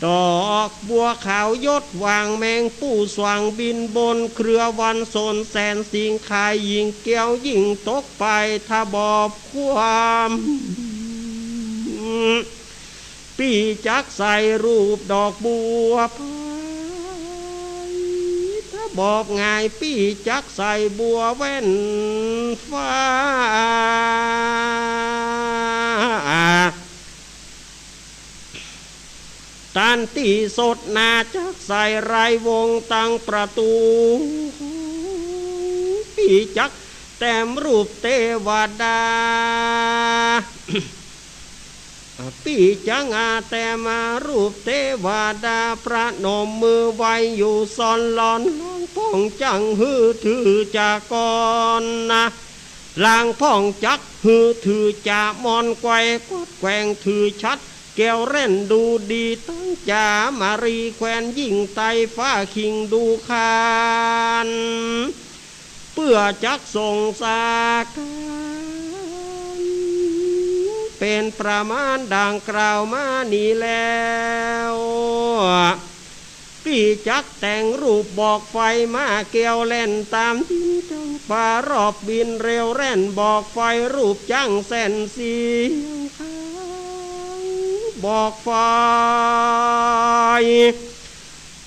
ดอกบัวขาวยศวางแมงปู่สว่างบินบนเครือวันสนแสนสิงขายยิงเกี้ยวยิงตกไปถ้าบอบความปีจักใส่รูปดอกบัวพายถ้าบ บอกง่ายปี้จักใส่บัวแว่นฟ้าตันตีสดนาจักใส่ไรวงตั้งประตูปีจักแต้มรูปเทวดา ปีจังอาแต่มารูปเทวดาประนมมือไว้อยู่ซอนหลอนล้างพ่องจังฮือถือจากก่อนนะลางพ่องจักฮือถือจามอนไกวกดแกว่งถือชัดแก้วเร่นดูดีตั้งจามารีแควนยิ่งไตฟ้าคิงดูคานเพื่อจักส่งสาการเป็นประมาณดังกล่าวมานี้แล้วพี่จักแต่งรูปบอกไฟมาเกี่ยวเล่นตามดินจังป่ารอบบินเร็วแร่นบอกไฟรูปจังแสนเสียงข้างบอกไฟ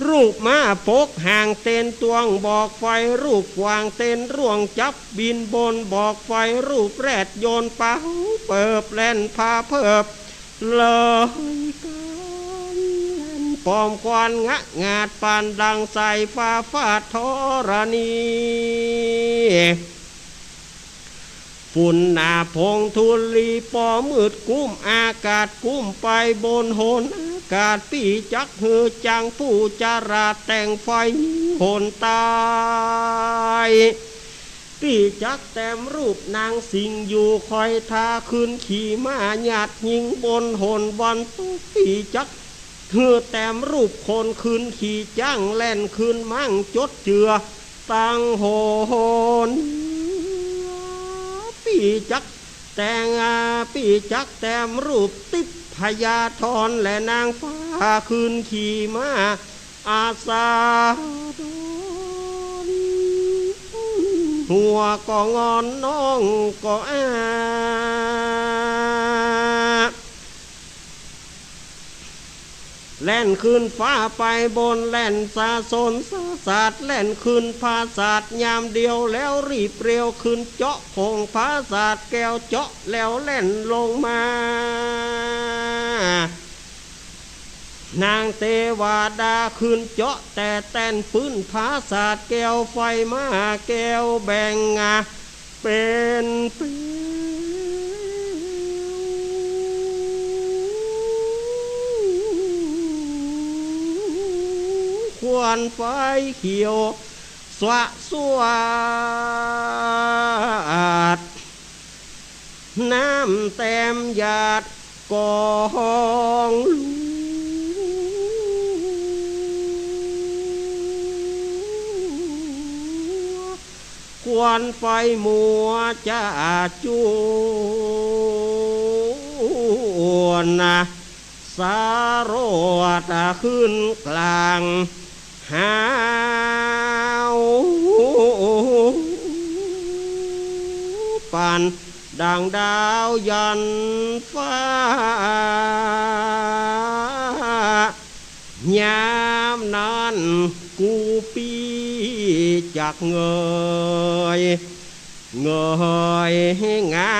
รูปมาปกห่างเต้นตวงบอกไฟรูปวางเต้นร่วงจับบินบนบอกไฟรูปแรดโยนเป้าเปิบแล่นพาเพิบเลยกันแล่นปอมควันงะงาดปานดังใส่ฟ้าฟาดธรณีฝุ่นหนาพงทุลีปอมืดกุ้มอากาศกุ้มไปบนโหนอากาศปีจักหือจังผู้จาราแต่งไฟโหนตายปีจักแต้มรูปนางสิงอยู่คอยทาขึ้นขี่ม้าหยาดยิงบนโหนวันตุปีจักเหือแต้มรูปคนขึ้นขี่จ้างแล่นขึ้นมั่งจดเจือตั้งโหนปีจักแต่งปีจักแต้มรูปติดพญาธรและนางฟ้าขึ้นขี่ม้าอาสาดนหัวก็งอนน้องก็แล่นขึ้นฟ้าไปบนแล่นสาสนสาศาสตร์แล่นขึ้นภาศาสตร์ยามเดียวแล้วรีบเร็วขึ้นเจาะคงภาศาสตร์แก้วเจาะแล้วแล่นลงมานางเทวดาขึ้นเจาะแต่แต้นปืนภาศาสตร์แก้วไฟมาแก้วแบ่งเป็นควรไฟเขียวสวะสวดน้ำเต็มหยาดกองควรไฟมัวจะจูนะสารวัตรขึ้นกลางหาวปันดังดาวยันฟ้ายามนั้นกูปีจากเงยงา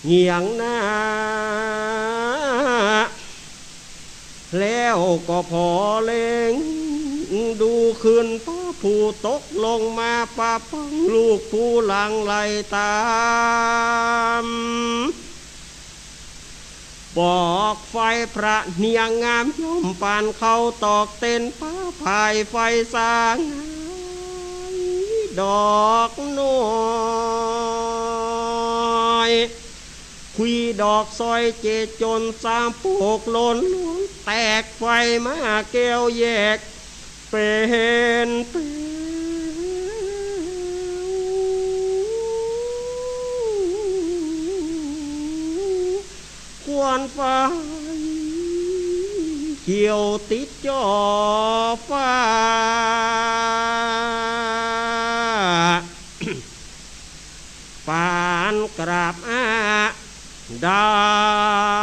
เงียงหน้าแล้วก็พอเล็งดูขึ้นป้าผู้ตกลงมาป้าปังลูกผู้หลังไหลตามบอกไฟพระเนียงงามย่อมปานเขาตอกเต้นป้าพายไฟสางดอกน้อยคุยดอกซอยเจจนสามโปกหล่นหลวงแตกไฟมาแก้วแยกเป็นควรไฟเขียวติดจอฟ้า ปานกราบดั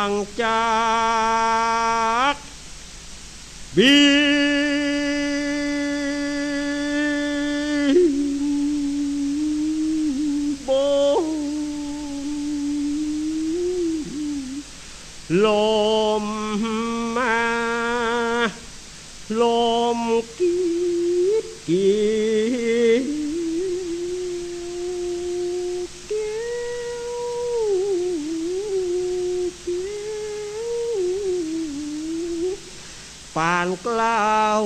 งจากบิบลมมาลมกีดกีปานกล้าว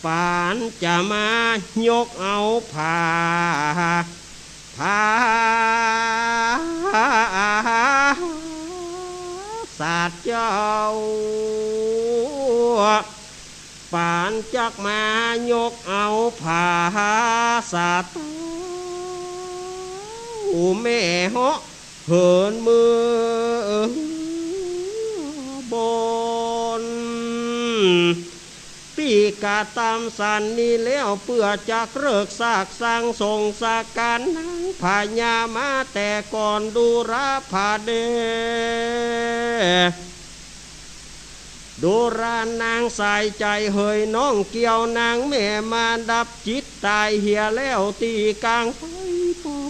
ปานจะมายกเอาผ้าศาสตร์เจ้าปานจักมายกเอาผ้าศาสตร์แม่เหาะเหินมือบนปีกาตามสันนี่แล้วเพื่อจักเลิกซากสร้างทรงสาการนางพญามาแต่ก่อนดูราผาเดดูรานางสายใจเฮยน้องเกี่ยวนางแม่มาดับจิตตายเหียแล้วตีกลางไฟ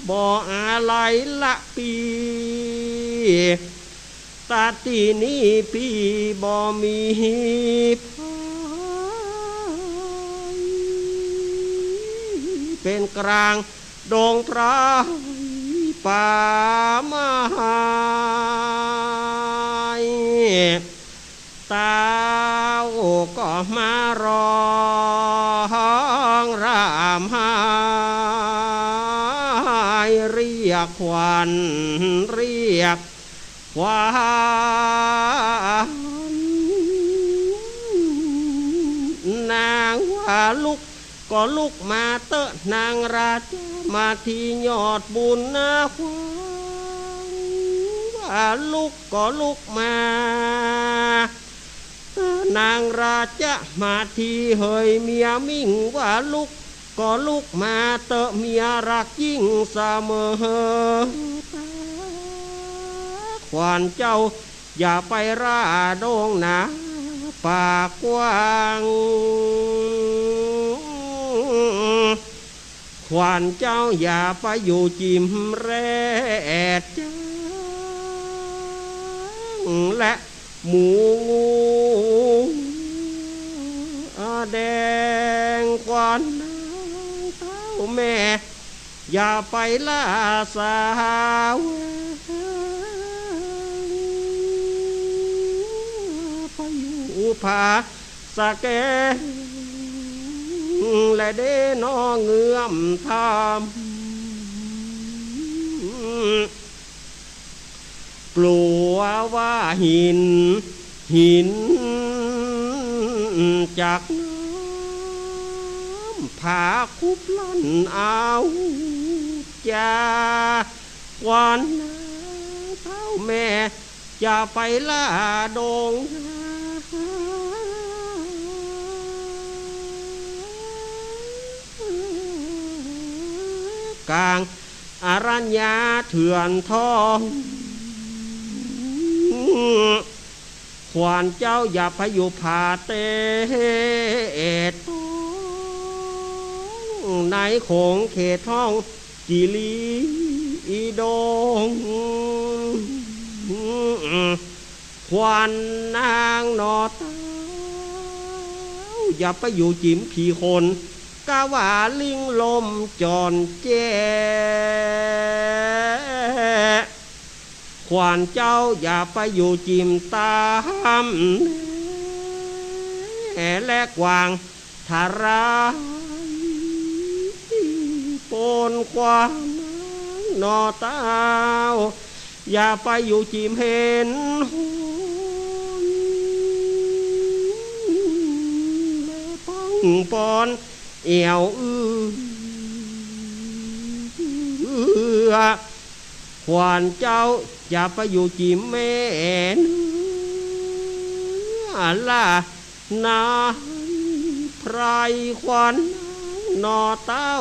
บ่อะไรละปีตาตีนี้พี่บ่มีเป็นกลางดงไพรป่าไม้ตาก็มารองรามหายเรียกขวัญเรียกขวัญนางว่าลุกก็ลุกมาเตอะนางราชมาที่ยอดบุญนะขวัญว่าลุกก็ลุกมานางราชมาที่เฮยเมียมิ่งว่าลุกก็ลุกมาเตอะเมียรักยิ่งเสมอขวานเจ้าอย่าไปราโดงนะปากกว้างขวานเจ้าอย่าไปอยู่จิมแรดจ้างและหมูแดงควันเต้าแม่อย่าไปล่าสาวไปอยู่ผาสะแกและเด้น้องเงือมทำกลัวว่าหินจากน้ำผาคุบลั่นเอาจากวันเท้าแม่อย่าไปล่าดงกลางอรัญญาเถื่อนทองขวานเจ้าอย่าไปอยู่ผาเตดในโขงเขตท้องกิลีอีดงขวานนางนอเต้าอย่าไปอยู่จิ๋มผีคนกะว่าลิงลมจอนแจขวานเจ้าอย่าไปอยู่จิมตามและกวางทารายปนควางนอเต้าอย่าไปอยู่จิมเห็นแม่ป้องปอนเอวขวานเจ้าอย่าไปอยู่จิมแม่ล่ะนายไพรขวาน นอเต้า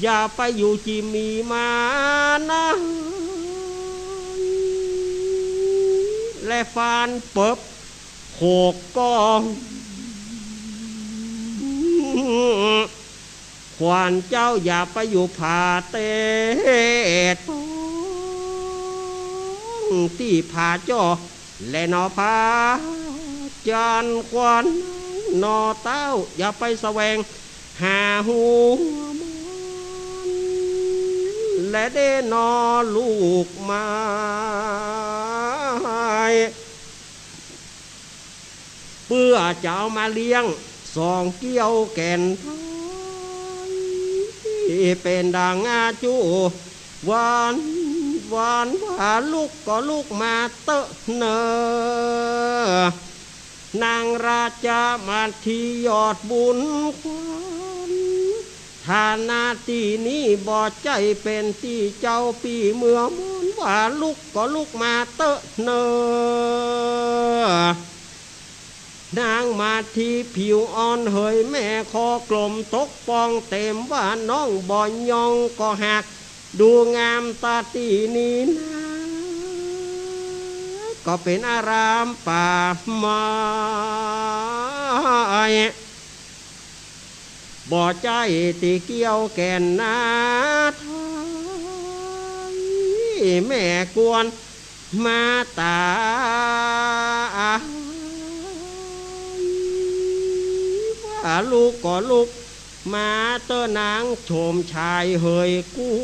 อย่าไปอยู่จิมีมานะและฟานเปิบโขกกองขวานเจ้าอย่าไปอยู่ผาเตดที่ผาจ้อและนอผาจานควันนอเต้าอย่าไปแสวงหาหัวมันและเดนอลูกไม้เพื่อจะเอามาเลี้ยงสองเกี้ยวแก่นไทยเป็นดังอาจูหวานว่าลูกก็ลูกมาเตอะเนอนางราชามาที่ยอดบุญควันฐานาที่นี้บ่ใจเป็นที่เจ้าปีเมื่อมนว่าลูกก็ลูกมาเตอะเนอนางมาที่ผิวอ่อนเฮยแม่คอกลมตกปองเต็มว่าน้องบ่ยองก็หักดูงามตาตีนี้นะก็เป็นอารามป่าไม้บ่ใจตีเกี่ยวแก่นนาไทยแม่กวนมาตาว่าลูกก็ลูกมาเตอนางชมชายเฮยกู้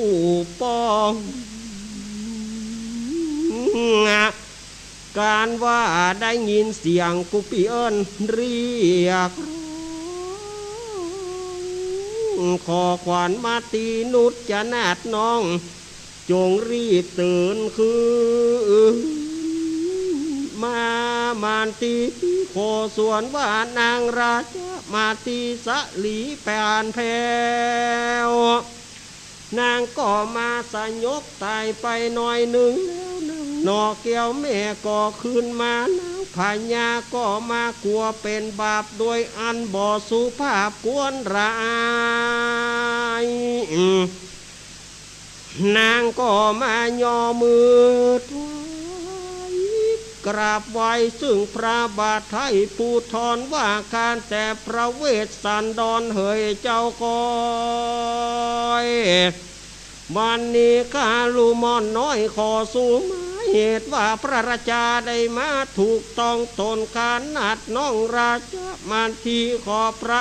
ป้องการว่าได้ยินเสียงกูปีเอิญเรียกขอขวัญมาตีนุชจะนาดน้องจงรีบตื่นคือมาตีโคส่วนว่านางราชมาตีสะหลีแปนแผวนางก็มาสยบตายไปหน่อยหนึ่งแล้วนอเกี่ยวแม่ก็ขึ้นมานางพญาก็มากลัวเป็นบาปโดยอันบ่สุภาพกวนรายนางก็มาย่อมือกราบไหว้ซึ่งพระบาทไทยปูทรว่าการแต่พระเวสสันดรเฮยเจ้าก้อยวันนี้ข้าลูมอนน้อยขอสู้มาเหตุว่าพระราชาได้มาถูกต้องตนการนัดน้องราชมันทีขอพระ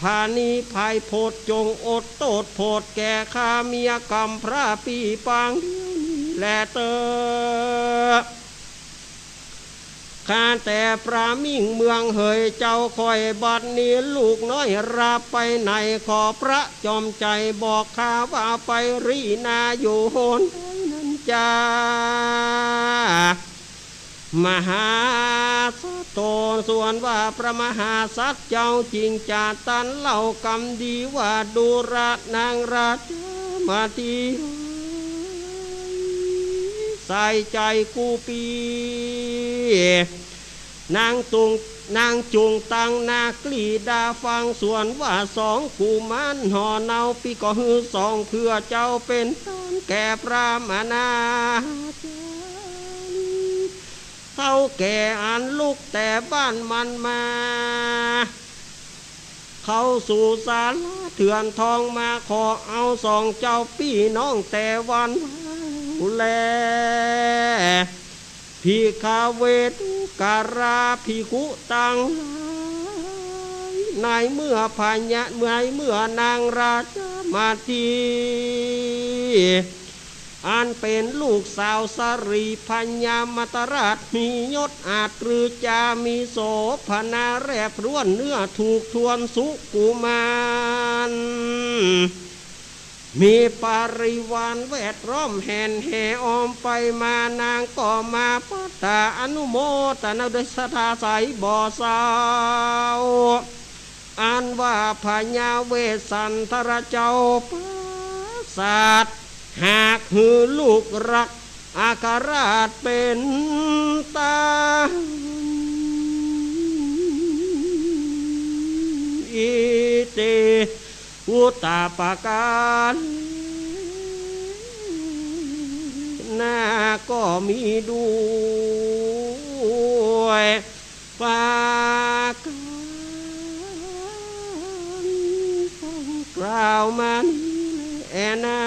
พานีภัยโพดจงอดโตดโพดแก่ข้าเมียกรรมพระปีปางเดียวนี้แลเตอข้าแต่พระมิ่งเมืองเฮยเจ้าคอยบัดนี้ลูกน้อยราไปไหนขอพระจอมใจบอกข้าว่าไปรีนาอยู่โหนนั้นจ้ามหาสัตโตส่วนว่าพระมหาสัตเจ้าจริงจาตันเล่ากรรมดีว่าดูระนางราชมาทีใส่ใจกูปีนางจุงตังนากลีดาฟังส่วนว่าสองกูมันห่อเนาปีก็ฮือสองเพื่อเจ้าเป็นต้นแก่พระมนาเท่าแก่อันลูกแต่บ้านมันมาเข้าสู่ศาลาเถื่อนทองมาขอเอาสองเจ้าพี่น้องแต่วันแลพิคาเวทุการาภิกุตังในเมื่อพญะเมื่อนางราชมาทีอันเป็นลูกสาวสรีพัญญามตราชมียศอาจหรือจะมีโสภณาแรบร้วนเนื้อถูกทวนสุกุมารมีปาริวารแวดล้อมแห่นแห่ออมไปมานางก็มาปัตตาอนุโมทนาด้วยศรัทธาใสบ่อสาวอันว่าพญาเวสสันทรเจ้าปราศาสหากหือลูกรักอาคาราชเป็นตาอิติ อุตตาปาการหน้าก็มีด้วยปาการฟังกล่าวมานี้แลนา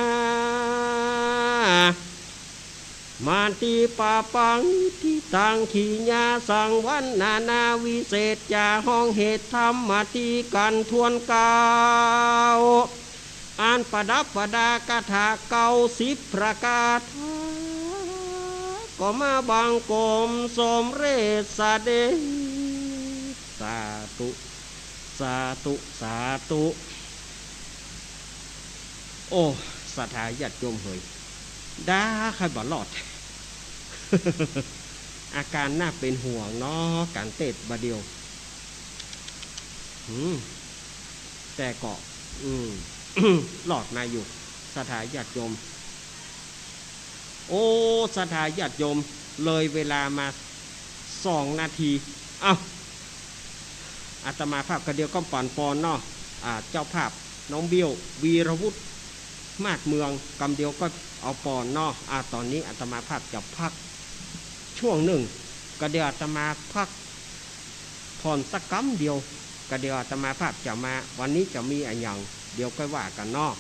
มาตีปาปังที่ตังขีญาสังวันนาวิเศษจาห้องเหตุธรรมมาตีกันทวนกาวอ่านประดับประดากถาเก่า10ประกาศก็มาบังกลมสมเรศสเดชสาธุสาธุสาธุโอ้สถาญาติโยมเฮยด่าใครบ่รอด อาการน่าเป็นห่วงเนาะการเตะบาเดียวแต่ก็หลอดมาอยู่สถาญาติโยมโอ้สถาญาติโยมเลยเวลามา2 นาทีเอ้าอาตมาภาพกระเดียวก็ปั่นปอนเนาะเจ้าภาพน้องเบี้ยววีรวุฒิมาดเมืองกำเดียวก็เอาปอนเนาะตอนนี้อาตมาภาพจะพักช่วงหนึ่งกระเดียวอาตมาพักผ่อนสักกำเดียวกระเดียวอาตมาภาพจะมาวันนี้จะมีอะไรอย่างเดี๋ยวก็ว่ากันเนาะ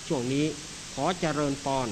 ช่วงนี้ขอเจริญปอน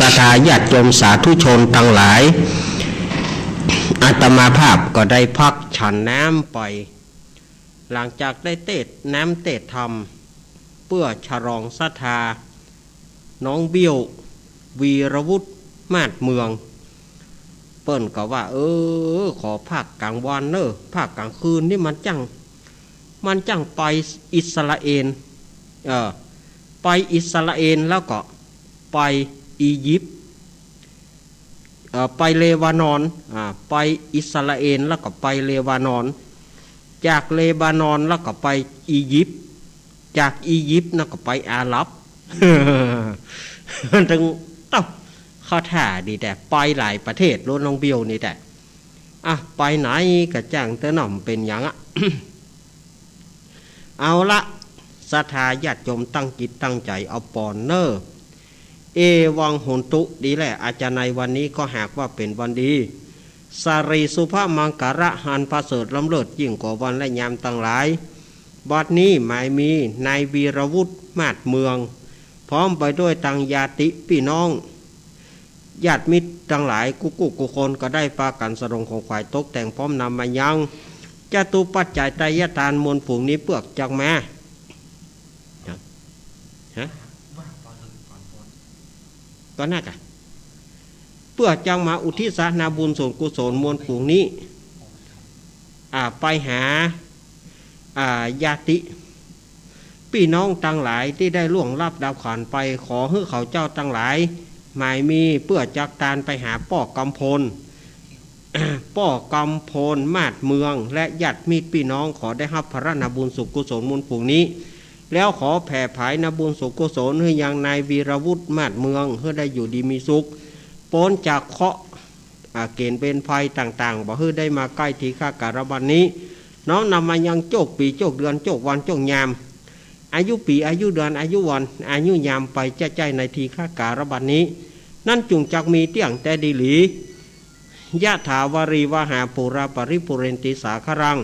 ศรัทธาญาติโยมสาธุชนทั้งหลายอาตมาภาพก็ได้พักฉันน้ำไปหลังจากได้เตศน้ำเตศธรรมเพื่อฉลองศรัทธาน้องเบี้ยววีรวุฒิมาศเมืองเปิ้นก็ว่าขอภาคกลางวันเนอะภาคกลางคืนนี่มันจังไปอิสราเอลไปอิสราเอลแล้วก็ไปอียิปต์ไปเลบานอนไปอิสราเอลแล้วก็ไปเลบานอนจากเลบานอนแล้วก็ไปอียิปต์จากอียิปต์แล้วก็ไปอาหรับ ถึงต้องเข้าท่าดีแต่ไปหลายประเทศรถน้องเบี้ยวนี่แต่ไปไหนก็จ้างเต้นหน่อมเป็นอย่าง เอาละศรัทธาญาติโยมตั้งจิตตั้งใจเอาปอนเนอร์วังหุนตุดีแหละอาจารย์ในวันนี้ก็หากว่าเป็นวันดีสารีสุภามังการะหันประเสริฐล้ำเลิศยิ่งกว่าวันและยามตั้งหลายบัดนี้หมายมีนายวีรวุฒิมาศเมืองพร้อมไปด้วยตังญาติพี่น้องญาติมิตรทั้งหลายกุคนก็ได้ปากันสรงของฝ่ายตกแต่งพร้อมนำมายังจตุปัจจัยไตรยทานมวลฝูงนี้เปลือกจากแม่ก็น่าจะเพื่อจังมาอุทิศนาบุญส่วนกุศลมวลฝูงนี้ไปหาญาติพี่น้องทั้งหลายที่ได้ล่วงลับดาวขันไปขอให้เขาเจ้าทั้งหลายหมายมีเพื่อจักตานไปหาป้อกำพล ป้อกำพลมาศเมืองและญาติมิตรพี่น้องขอได้รับพระนาบุญสุกุศลมูลฝูงนี้แล้วขอแผ่ผายนาบุญสุกุศลให้ยังนายวีรวุฒิมาศเมืองเพื่อได้อยู่ดีมีสุขพ้นจากเคราะห์เกณฑ์เป็นภัยต่างๆบ่เพื่อได้มาใกล้ทีฆาการบันนี้น้องนำมายังโจกปีโจกเดือนโจกวันโจกยามอายุปีอายุเดือนอายุวันอายุยามไปใจในทีฆาการบันนี้นั่นจุงจักมีเตี้ยงแต่ดีหลียะถาวรีวหาปุราปริปุเรนติสาครัง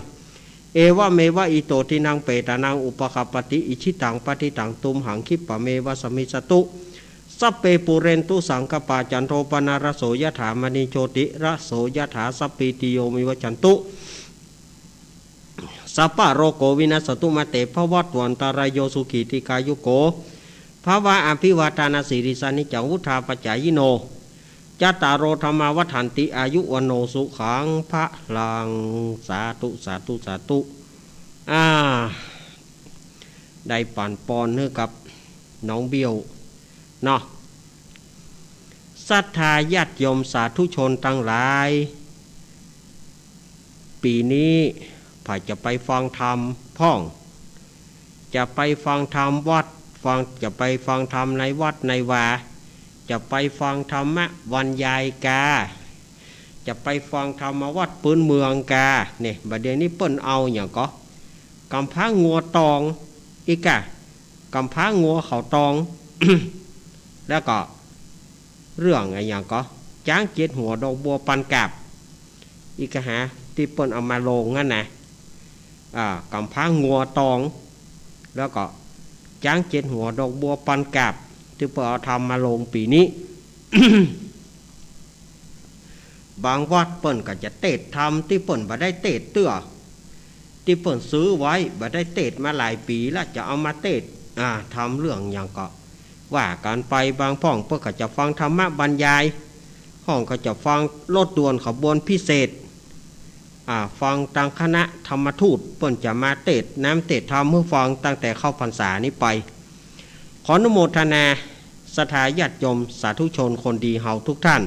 เอวะเมวะอิโตทินังเปตานังอุปคปติอิชิตังปฏิตังตุมหังคิปะเมวะสมิสตุสัพเปปุเรนตุสังกปาจันโทปนารโสยถามณีโชติระโสยถาสัพปิติโยมิวจันตุสัพพะโรโกวินัสตุมาเตภวัตวันตารายโยสุขีติกายุโกภาวะอภิวาทานาสิริสานิจังวุธาปัจจายโนจัตตารโอธรรมาวัฏันติอายุวันโนสุขังพระลังสาธุสาธุสาธุได้ปั่นปอนเนื้อกับน้องเบี้ยวเนาะศรัทธาญาติโยมสาธุชนทั้งหลายปีนี้ผ่าจะไปฟังธรรมพ่องจะไปฟังธรรมวัดจะไปฟังธรรมในวัดในวาจะไปฟังธรรมะวันยายกาจะไปฟังธรรมวัดปืนเมืองกาเนี่ยบัดเดี๋ยวนี้เปิ้นเอาอย่างก็กำพร้างัวตองอีกะกำพร้างัวเขาตอง แล้วก็เรื่องอะไรอย่างก็จ้างเจ็ดหัวดอกบัวปันกับอีกะฮะที่เปิ้นเอามาลงงั้นนะกำพร้างัวตองแล้วก็จ้างเจ็ดหัวดอกบัวปันกับที่เปิ้นเอาทำมาลงปีนี้ บางวัดเปิ้นก็จะเตดทำที่เปิ้นบ่ได้เตดเตื้อที่เปิ้นซื้อไว้บ่ได้เตดมาหลายปีแล้วจะเอามาเตดทำเรื่องอย่างก็ว่าการไปบางพ่องเปิ้นก็จะฟังธรรมะบรรยายห้องก็จะฟังรถด่วนขบวนพิเศษฟังทางคณะธรรมทูตเปิ้นจะมาเตดน้ำเตดธรรมเมื่อฟังตั้งแต่เข้าพรรษานี้ไปขออนุโมทนาศรัทธาญาติโยมสาธุชนคนดีเฮาทุกท่าน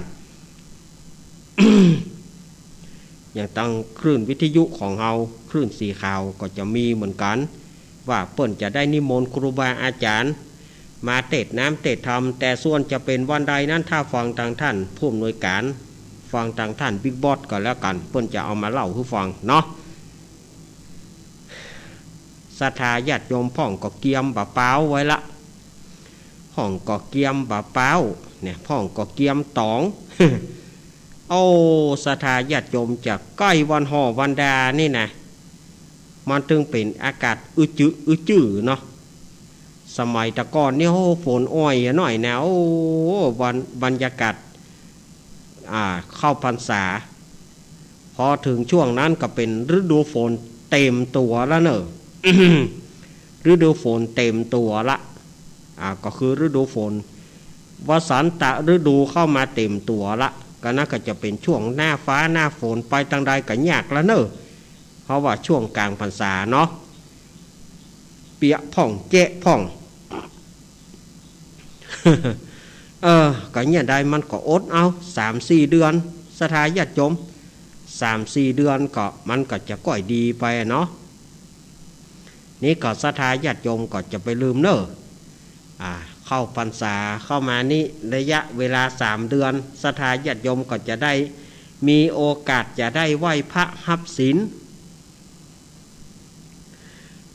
อย่างตั้งคลื่นวิทยุของเฮาคลื่นสีขาวก็จะมีเหมือนกันว่าเปิ้นจะได้นิมนต์ครูบาอาจารย์มาเตดน้ำเตดธรรมแต่ส่วนจะเป็นวันใดนั้นถ้าฟังทางท่านผู้อำนวยการฟังทางท่านบิ๊กบอสก็แล้วกันเปิ้นจะเอามาเล่าให้ฟังเนาะศรัทธาญาติโยมพ่องก็เกียมบะเป้าไว้ละห้องก็เกียมบะเป้าเนี่ยพ่องก็เกียมตอง โอ้ศรัทธาญาติโยมจากใกล้วันห่อวันดานี่นะมันถึงเป็นอากาศจื้อเนาะ สมัยตะก่อนเนี่ยโอ้ฝนอ้อยหน่อยนะโอ้บรรยากาศเข้าพรรษาพอถึงช่วงนั้นก็เป็นฤดูฝนเต็มตัวแล้วเนอะ ฤดูฝนเต็มตัวละก็คือฤดูฝนวสันตฤดูเข้ามาเต็มตัวละก็น่าจะเป็นช่วงหน้าฟ้าหน้าฝนไปทางใดก็ยากแล้วเนอะเพราะว่าช่วงกลางพรรษาเนาะเปียพ่องเจ๊พ่อง ก็เนี่ยได้มันก็อดเอา 3-4 เดือนสถาญาติโยม3-4 เดือนก็มันก็จะก่อยดีไปเนาะนี่ก็สถาญาติโยมก็จะไปลืมเนอะเข้าพรรษาเข้ามานี่ระยะเวลา3 เดือนสถาญาติโยมก็จะได้มีโอกาสจะได้ไหว้พระหับศีล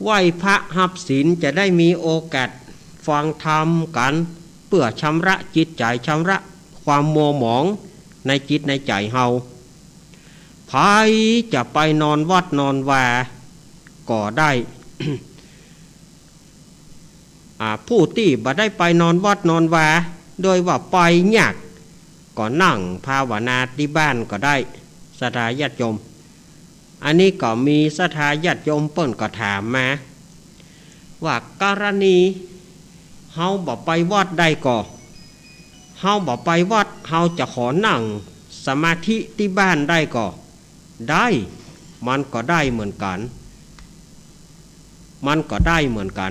ไหว้พระหับศีลจะได้มีโอกาสฟังธรรมกันเพื่อชำระจิตใจชำระความมัวหมองในจิตในใจเฮาใครจะไปนอนวัดนอนวาก็ได้ ผู้ที่บ่ได้ไปนอนวัดนอนวาโดยว่าไปยากก็นั่งภาวนาที่บ้านก็ได้สถาญาติโยมอันนี้ก็มีสถาญาติโยมเปิ้นก็ถามมาว่ากรณีเฮาบ่ไปวัดได้ก็เฮาบ่ไปวัดเฮาจะขอนั่งสมาธิที่บ้านได้ก็ได้มันก็ได้เหมือนกัน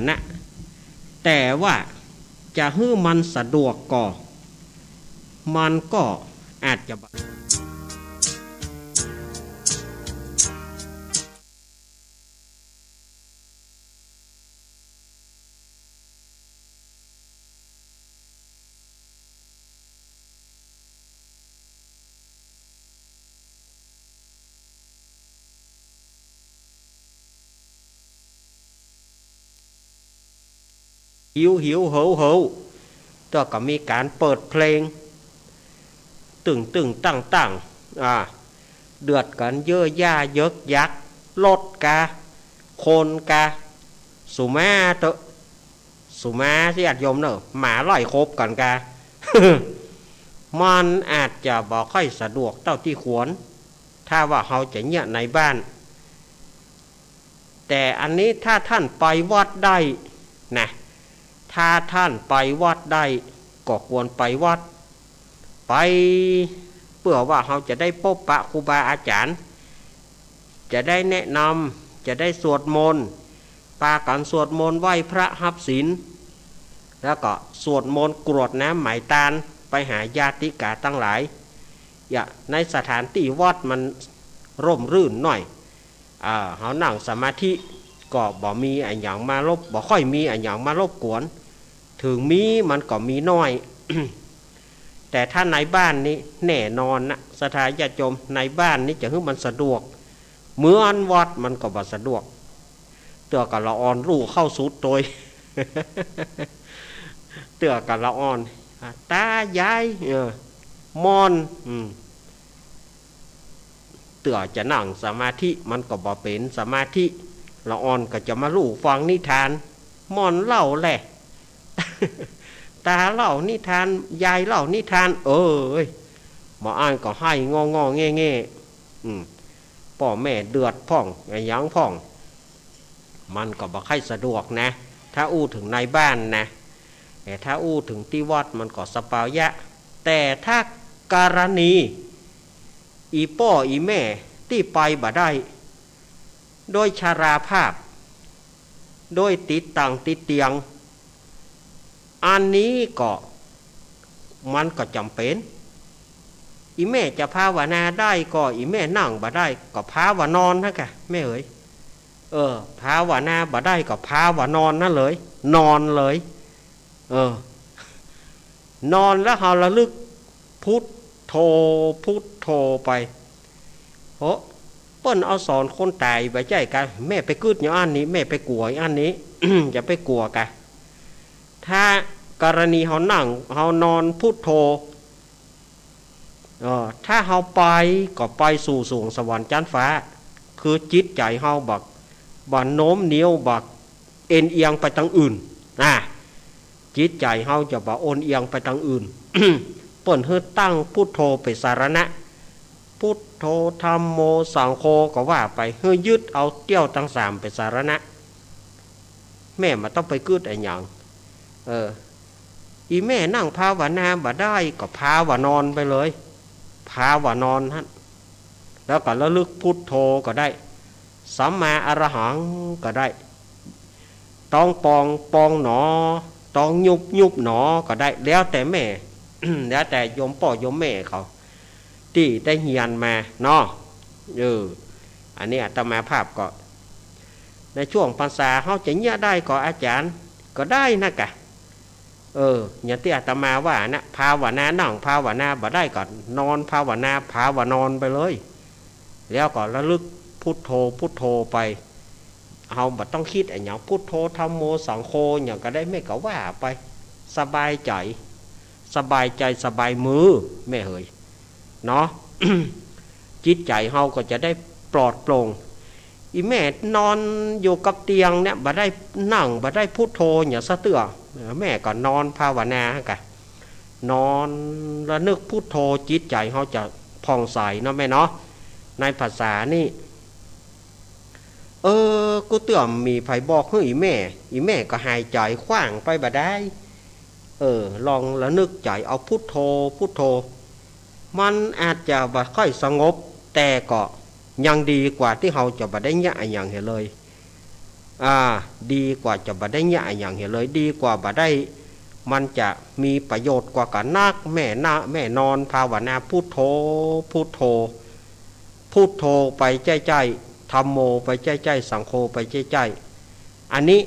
นะแต่ว่าจะให้มันสะดวกก็มันก็อาจจะหิวตัวก็มีการเปิดเพลงตึงตั้งเดือดกันเยอะย่าเยกยักลดกาโคนกาสุมาที่อาจยมเนอะหมาไล่คบกันกา มันอาจจะบอกค่อยสะดวกเท่าที่ควรถ้าว่าเขาจะเงียในบ้านแต่อันนี้ถ้าท่านไปวัดได้นะถ้าท่านไปวัดได้ก็ควรไปวัดไปเพื่อว่าเราจะได้พบปะครูบาอาจารย์จะได้แนะนำจะได้สวดมนต์ปากันสวดมนต์ไหว้พระหับศีลแล้วก็สวดมนต์กรวดน้ำไหมตาลไปหาญาติกาตั้งหลายในสถานที่วัดมันร่มรื่นหน่อยเขานั่งสมาธิก็บ่มีอย่างมารบบ่ค่อยมีอย่างมารบกวนถึงมีมันก็มีน้อย แต่ถ้าในบ้านนี้แน่นอนนะสถาญาติโยมในบ้านนี้จะให้มันสะดวกเหมือนวัดมันก็บ่สะดวกเตือกับละอ่อนรู้เข้าสุดโดย เตือกับละอ่อนตายายมอนเตือจะนั่งสมาธิมันก็บ่เป็นสมาธิละอ่อนก็จะมาลู่ฟังนิทานมอนเล่าแหละ ตาเล่านิทานยายเล่านิทานหมออ่านก็ให้งอแง่พ่อแม่เดือดพ่องยังพ่องมันก็บ่ค่อยสะดวกนะถ้าอู้ถึงในบ้านนะแต่ถ้าอู้ถึงที่วัดมันก็สปายะแต่ถ้าการณีอีพ่ออีแม่ที่ไปบ่ได้โดยชราภาพโดยติดตังติดเตียงอันนี้ก็มันก็จำเป็นอีแม่จะภาวนาได้ก็อีแม่นั่งบ่ได้ก็ภาวนอนนะกะแม่เอ๋ยภาวนาบ่ได้ก็ภาวนอนนั่นเลยนอนเลยนอนแล้วเราระลึกพุทโธไปเพราะเปิ้นเอาสอนคนตายไปใจกันแม่ไปกึดอย่างอันนี้แม่ไปกลัวอันนี้ อย่าไปกลัวกันถ้ากรณีเขานั่งเขานอนพุทโธถ้าเขาไปก็ไปสู่สวงสวรรค์ชั้นฟ้าคือจิตใจเขาบักโน้มเนียวบักเอ็นเอียงไปทางอื่น จิตใจเฮาจะบ่โอนเอียงไปทางอื่น เปิ้นเฮ็ดตั้งพุทโธเป็นสารณะพุทโธธัมโมสังโฆก็ว่าไปเฮือยึดเอาเตี้ยวทั้งสามเป็นสารณะแม่มันต้องไปกึดไอ้หยังอีแม่นั่งภาวนาบ่ได้ก็ภาวนอนไปเลยภาวนอนฮะแล้วก็ระลึกพุทโธก็ได้สัมมาอรหังก็ได้ต้องปองหนอต้องยุบหนอก็ได้แล้วแต่แม่ แล้วแต่โยมพ่อโยมแม่เขาที่ได้เฮียนมาเนาะอันนี้อาตมาภาพก็ในช่วงพรรษาเขาจะเนี่ยได้ก็อาจารย์ก็ได้นะกะอย่างที่อาตมาว่านะภาวนานั่งภาวนาบ่ได้ก็นอนภาวนาภาวนอนไปเลยแล้วก็ระลึกพุทโธพุทโธไปเอาบ่ต้องคิดไอ้หยังพุทโธธัมโมสังโฆอย่างก็ได้ไม่ก็ว่าไปสบายใจสบายมือแม่เอ๋ยเนาะ จิตใจเฮาก็จะได้ปลอดโปร่งอีแม่นอนอยู่กับเตียงเนี่ยบ่ได้นั่งบ่ได้พุทโธอย่างสะเตื้อแม่ก็นอนภาวนาฮะกะนอนระนึกพุทโธจิตใจเฮาจะผ่องใสเนาะแม่เนาะในภาษานี่กูเตื้อมมีไผบอกให้อีแม่ก็หายใจขว้างไปบ่ได้ลองระนึกใจเอาพุทโธพุทโธมันอาจจะบ่ค่อยสงบแต่ก็ยังดีกว่าที่เราจะบ่ได้ยะอย่างเห็นเลยดีกว่าจะบ่ได้ยะอย่างเห็นเลยดีกว่าบ่ได้มันจะมีประโยชน์กว่ากันนักแม่นอนภาวนาพุทโธพุทโธพุทโธไปใจธัมโมไปใจสังโฆไปใจอันนี้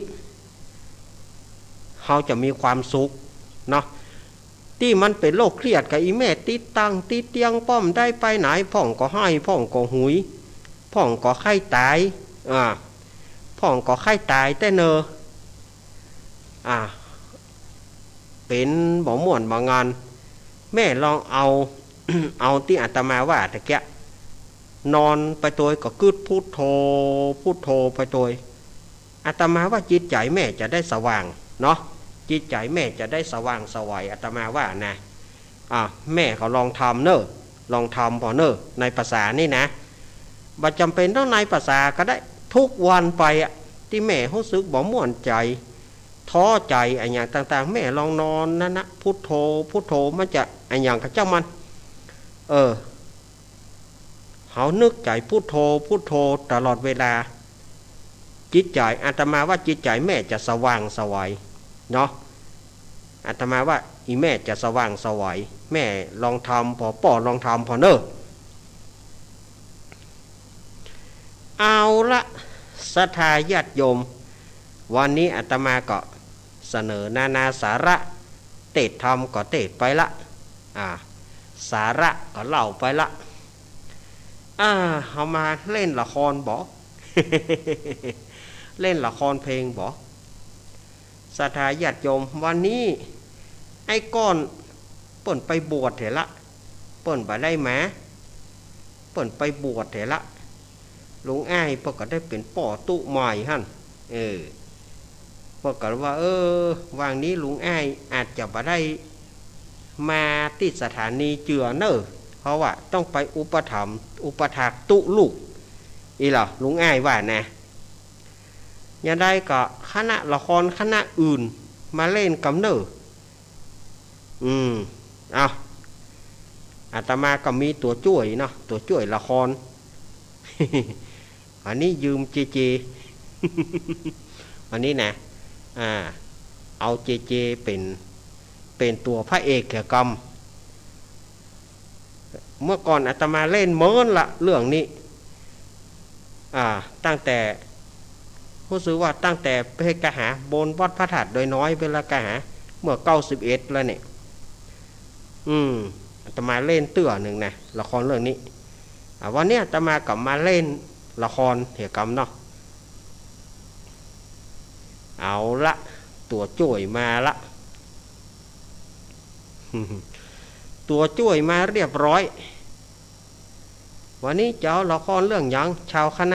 เราจะมีความสุขเนาะที่มันเป็นโรคเครียดกับอีแม่ติดตั้งติดเตียงป้อมได้ไปไหนพ่องก็ให้พ่องก็หุยพ่องก็ไข้ตายพ่องก็ไข้ตายแต่เนอเป็นบ่ม่วนบ่งานแม่ลองเอา เอาที่อาตมาว่าตะเกียนอนไปตัวก็กึดพุทโธพุทโธไปตัวอาตมาว่าจิตใจแม่จะได้สว่างเนาะจิตใจแม่จะได้สว่างสวัยอาตมาว่านะแม่เขาลองทำเนอะลองทำพอเนอะในภาษานี่นะบ่จำเป็นต้องในภาษาก็ได้ทุกวันไปที่แม่รู้สึกบ่ม่วนใจท้อใจไอ้อย่างต่างๆแม่ลองนอนนั่นนะพุทโธพุทโธมันจะไอ้อย่างกับเจ้ามันเขานึกใจพุทโธพุทโธตลอดเวลาจิตใจอาตมาว่าจิตใจแม่จะสว่างสวัยเนาะอาตมาว่าอีแม่จะสว่างสวัยแม่ลองทำป่อลองทำพอเนอะเอาละศรัทธาญาติโยมวันนี้อาตมาก็เสนอนาสาระเทศธรรมก็เทศไปละสาระก็เล่าไปละเอามาเล่นละครบ่ เล่นละครเพลงบ่ศรัทธาญาติโยมวันนี้ไอ้ก้อนเปิ่นไปบวชเถอะละเปิ่นบ่ได้มาเปิ่นไปบวชเถอะละลุงอ้ายเปิ่นก็ได้เป็นป่อตุใหม่หั่นเปิ่นก็ว่าวางนี้ลุงอ้ายอาจจะบ่ได้มาที่สถานีเจือเนอะเพราะว่าต้องไปอุปถัมภ์อุปถากตุลูกอีหล่ะลุงอ้ายว่านะอย่าได้ก็คณะละครคณะอื่นมาเล่นกำเนออาตมาก็มีตัวช่วยเนาะตัวช่วยละคร อันนี้ยืมเจ อันนี้นะเอาเจเป็นตัวพระเอกแก่กรรมเมื่อก่อนอาตมาเล่นเมินละเรื่องนี้ตั้งแต่รู้สึกว่าตั้งแต่ไปกะหาบนวัดพระธาตุโดยน้อยเวลากะหาเมื่อ91แล้วเนี่ยอาตมาเล่นเตื้อหนึ่งนะละครเรื่องนี้วันนี้อาตมากลับมาเล่นละครเกี่ยวกับเนาะเอาละตัวช่วยมาละ ตัวช่วยมาเรียบร้อยวันนี้เจ้าละครเรื่องยังชาวคณ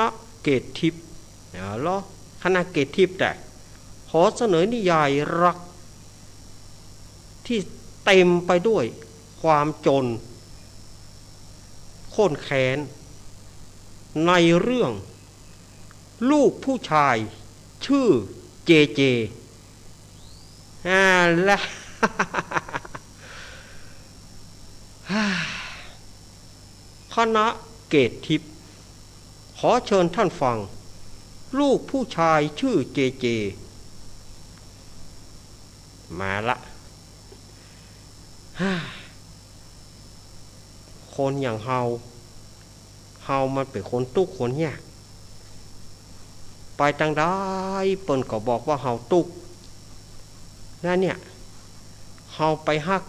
ะเกตทิพย์คณะเกตทิพย์แต่ ขอเสนอนิยายรักที่เต็มไปด้วยความจนข้นแค้นในเรื่องลูกผู้ชายชื่อเจเจและ คณะเกตทิพย์ขอเชิญท่านฟังลูกผู้ชายชื่อเจเจมาละ คนอย่างเฮามันเป็นคนตุกคนยากไปทางใดเปิ้นก็บอกว่าเฮาตุกนั่นเนี่ยเฮาไปฮัก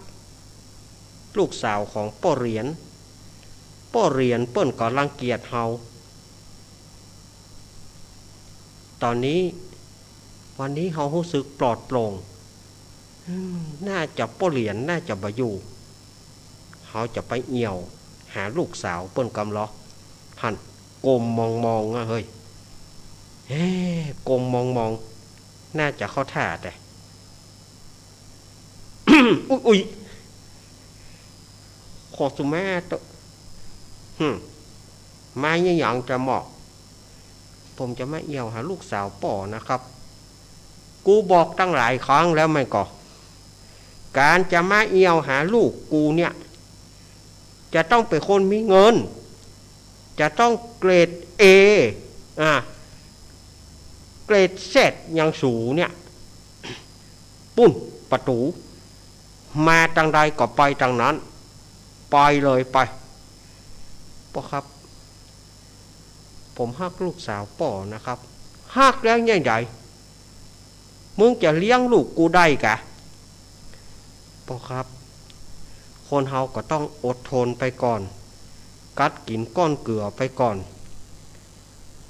ลูกสาวของป้อเหรียญเปิ้นก็รังเกียจเฮาตอนนี้วันนี้เฮารู้สึกปลอดโปร่งน่าจะป้อเหรียญน่าจะบ่อยู่เฮาจะไปเอี่ยวหาลูกสาวเปิ้นกำล้อหันกลมมองอ่ะเฮ้ยกลมมองน่าจะเข้าท่าแต่ อุ้ยขอสุแม่ตมาอย่างจะเหมาะผมจะไม่เอี่ยวหาลูกสาวป่อนะครับกูบอกตั้งหลายครั้งแล้วไม่ก่อการจะมาเอี่ยวหาลูกกูเนี่ยจะต้องเป็นคนมีเงินจะต้องเกรด A เกรดเซตยังสูงเนี่ยปุ้นประตูมาทางใดก็ไปทางนั้นไปเลยไปป่อครับผมฮักลูกสาวป่อนะครับฮักแล้วยังไงมึงจะเลี้ยงลูกกูได้กะป่อครับคนเฮาก็ต้องอดทนไปก่อนกัดกินก้อนเกลือไปก่อน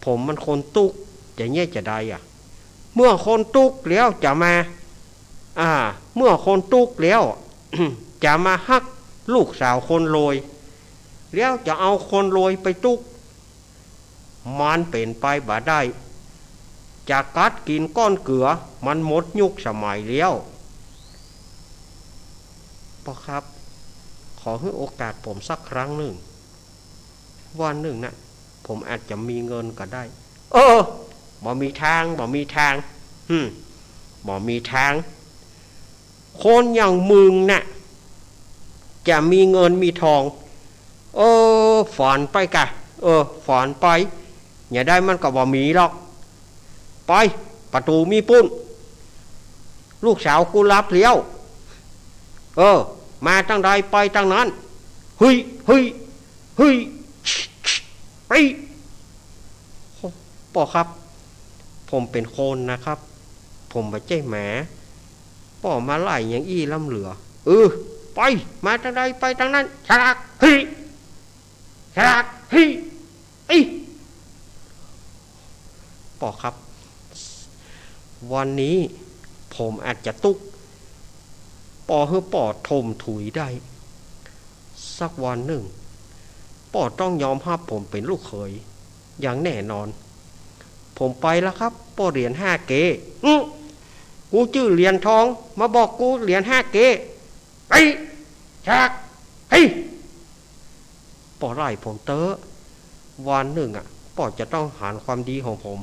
ผมมันคนตุกจะแย่จะได้เมื่อคนตุกแล้วจะมาเมื่อคนตุกแล้ว จะมาฮักลูกสาวคนรวยแล้วจะเอาคนรวยไปตุกมันเป็นไปบ่ได้จะกัดกินก้อนเกลือมันหมดยุคสมัยแล้วป่อครับขอให้โอกาสผมสักครั้งหนึ่งวันหนึ่งนะผมอาจจะมีเงินก็ได้บ่มีทางบ่มีทางคนอย่างมึงน่ะจะมีเงินมีทองฝันไปกะฝันไปอย่าได้มันก็บ่มีหรอกไปประตูมีปุ้นลูกสาวกูรับเลี้ยวมาตั้งใดไปตั้งนั้นเฮ้ยไปป่อครับผมเป็นคนนะครับผมไม่ใช่หมาป่อมาไล่อย่างอี้ล้ำเหลือไปมาตั้งใดไปตั้งนั้นฉลากเฮ้ยป่อครับวันนี้ผมอาจจะตุกป่อเพื่อป่อทมถุยได้สักวันหนึ่งป่อต้องยอมรับผมเป็นลูกเขยอย่างแน่นอนผมไปแล้วครับป่อเหรียญ5 เกกูชื่อเหรียญทองมาบอกกูเหรียญ5 เกไปฉากเฮ้ยป่อไล่ผมเต๋อวันหนึ่งป่อจะต้องหารความดีของผม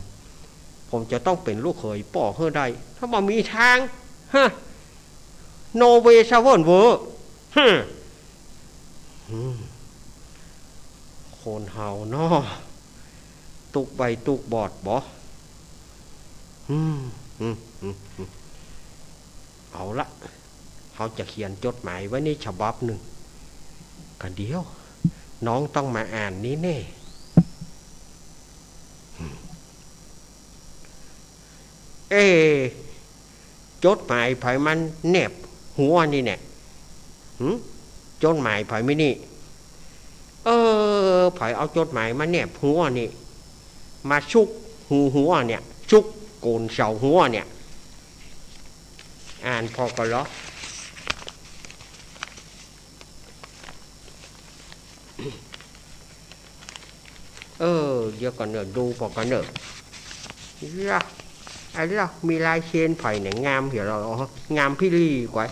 จะต้องเป็นลูกเขยป่อเพื่อได้ถ้าบ่มีทางno way ซะเวิร์นเวอร์คนเฮาเนาะตุกใบตุกบอดบ่เอาละเขาจะเขียนจดหมายไว้ในฉบับหนึ่งกันเดียวน้องต้องมาอ่านนี้แน่จดหมายไผมันแนบหัวนี่แน่จดหมายไผไม่นี่ไผเอาจดหมายมาแนบหัวนี่มาชุกหัวเนี่ยชุกโกนเสาหัวเนี่ยอ่านพอกันเหรอเดี๋ยวก่อนเนอะดูพอกันเนอะ อันนี้เรามีลายเชนไผ่เนี่ยงามเหี่ยวเรางามพี่ลี่กว่า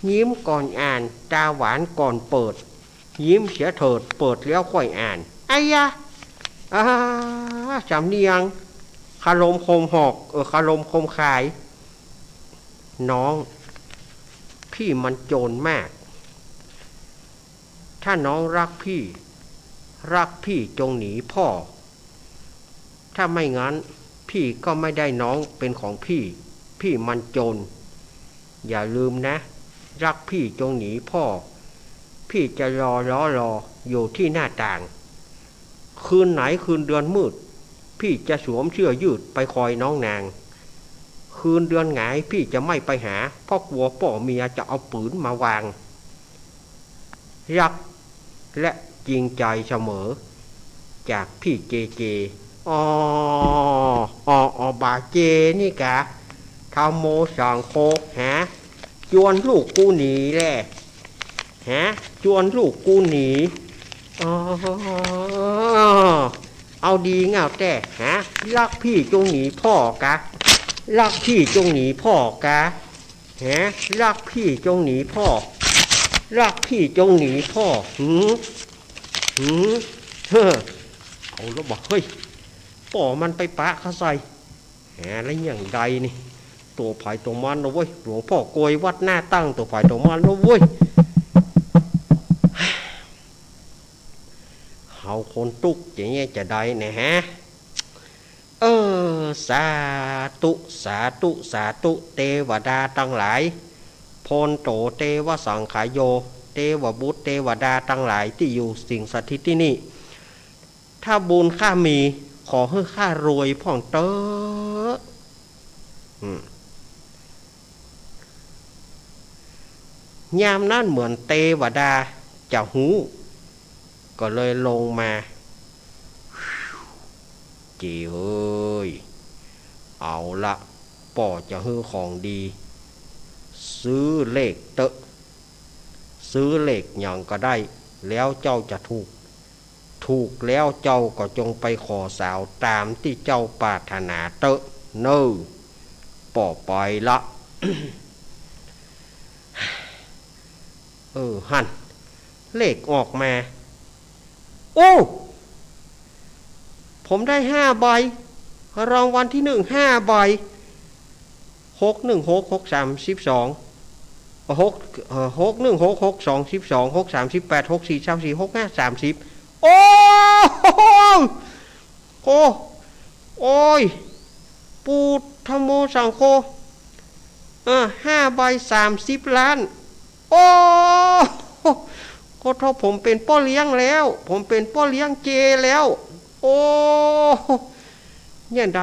ยิ้มก่อนอ่านตาหวานก่อนเปิดยิ้มเสียเถิดเปิดแล้วค่อยอ่านไอ้ยะสำเนียงคารมคมหอกคารมคมคายน้องพี่มันโจรมากถ้าน้องรักพี่จงหนีพ่อถ้าไม่งั้นพี่ก็ไม่ได้น้องเป็นของพี่มันโจรอย่าลืมนะรักพี่จงหนีพ่อพี่จะรออยู่ที่หน้าต่างคืนไหนคืนเดือนมืดพี่จะสวมเสื้อยืดไปคอยน้องนางคืนเดือนหงายพี่จะไม่ไปหาเพราะกลัวพ่อเมียจะเอาปืนมาวางรักและจริงใจเสมอจากพี่เจบาเจนี่กะทำโมสังโคกฮะจวนลูกกูหนีแหละฮะจวนลูกกูหนีเอาดีเงาแต่ฮะรักพี่จงหนีพ่อกะรักพี่จงหนีพ่อกะฮะรักพี่จงหนีพ่อรักพี่จงหนีพ่อเอาแล้วบอกเฮ้ยป่อมันไปปะเขาใส่แหมแล้วอย่างใดนี่ตัวไผ่ตัวมันนะเว้ยหลวงพ่อโกยวัดหน้าตั้งตัวไผ่ตัวมันนะเว้ยเฮาคนตุกอย่างเงี้ยจะได้นะฮะสาธุเทวดาทั้งหลายพลโตเทวสังขายโยเทวบุตรเทวดาทั้งหลายที่อยู่สิ่งสถิตที่นี่ถ้าบุญข้ามีขอให้ข้ารวยพ่องเตอยามนั่นเหมือนเทวดาจะหูก็เลยลงมาจีเฮ้ยเอาละป่อจะฮื้อของดีซื้อเลขซื้อเลขอย่างก็ได้แล้วเจ้าจะถูกแล้วเจ้าก็จงไปขอสาวตามที่เจ้าปรารถนาเนอป่อไปละ หันเลขออกมาโอ้ผมได้5 ใบรางวัลที่1 5 ใบ616 632 616 632 12 638 64 34 65 30โอ้โอ้ยปูธโมสังโฆ5 ใบ 30 ล้านโอ้ก็ถ้าผมเป็นพ่อเลี้ยงแล้วผมเป็นพ่อเลี้ยงเจแล้วโอ้เนี่ยใด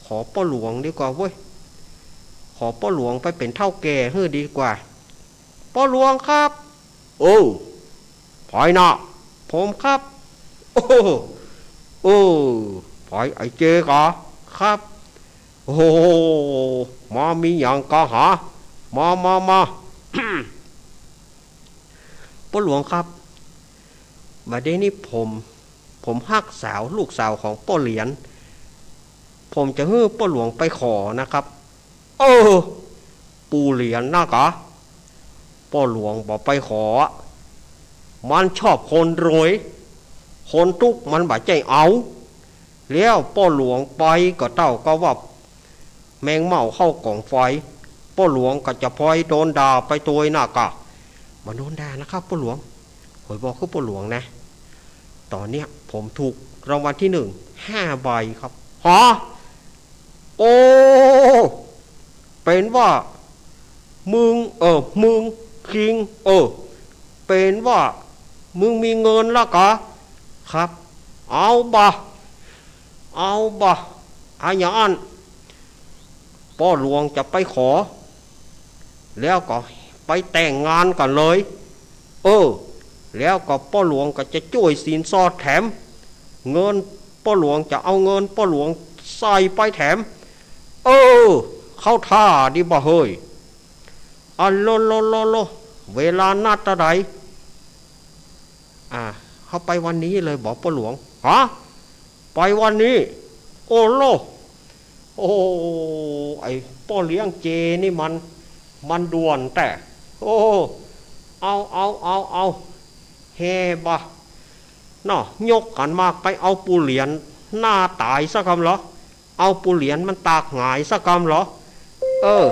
ขอพ่อหลวงดีกว่าเว้ยขอพ่อหลวงไปเป็นเท่าแก่เฮ้อดีกว่าพ่อหลวงครับพอยนะผมครับพอยไอเจก่อครับโอ้มามีอย่างก็หามา พ่อหลวงครับบัดนี้ผมฮักสาวลูกสาวของพ่อเหรียญผมจะให้พ่อหลวงไปขอนะครับปู่เหรียญนะกะพ่อหลวงบอกไปขอมันชอบคนรวยคนทุกข์มันบ่ใจเอาแล้วพ่อหลวงไปก็เต้าก็ว่าแมงเม่าเข้ากล่องไฟพ่อหลวงก็จะพลอยโดนด่าไปตัวน่ะกะมาโดนด่านะครับพ่อหลวงหอยบอกคือพ่อหลวงนะตอนเนี้ยผมถูกรางวัลที่1 5 ใบครับฮะโอ้เป็นว่ามึงคิงเป็นว่ามึงมีเงินแล้วกะครับเอาบ่อาอย่างนั้นพ่อหลวงจะไปขอแล้วก็ไปแต่งงานกันเลยแล้วก็พ่อหลวงก็จะช่วยสินสอดแถมเงินพ่อหลวงจะเอาเงินพ่อหลวงใส่ไปแถมเข้าท่าดิบ่เฮ้ยโลเวลานัดตะไดเขาไปวันนี้เลยบอกพ่อหลวงฮะไปวันนี้โอ้โล โอ้ไอ้ป้อเลี้ยงเจนี่มันด่วนแต่โอ้เอาเฮบะน่ะยกกันมากไปเอาปูเหรียญหน้าตายสักคำเหรอเอาปูเหรียญมันตากหงายสักคำเหรอเออ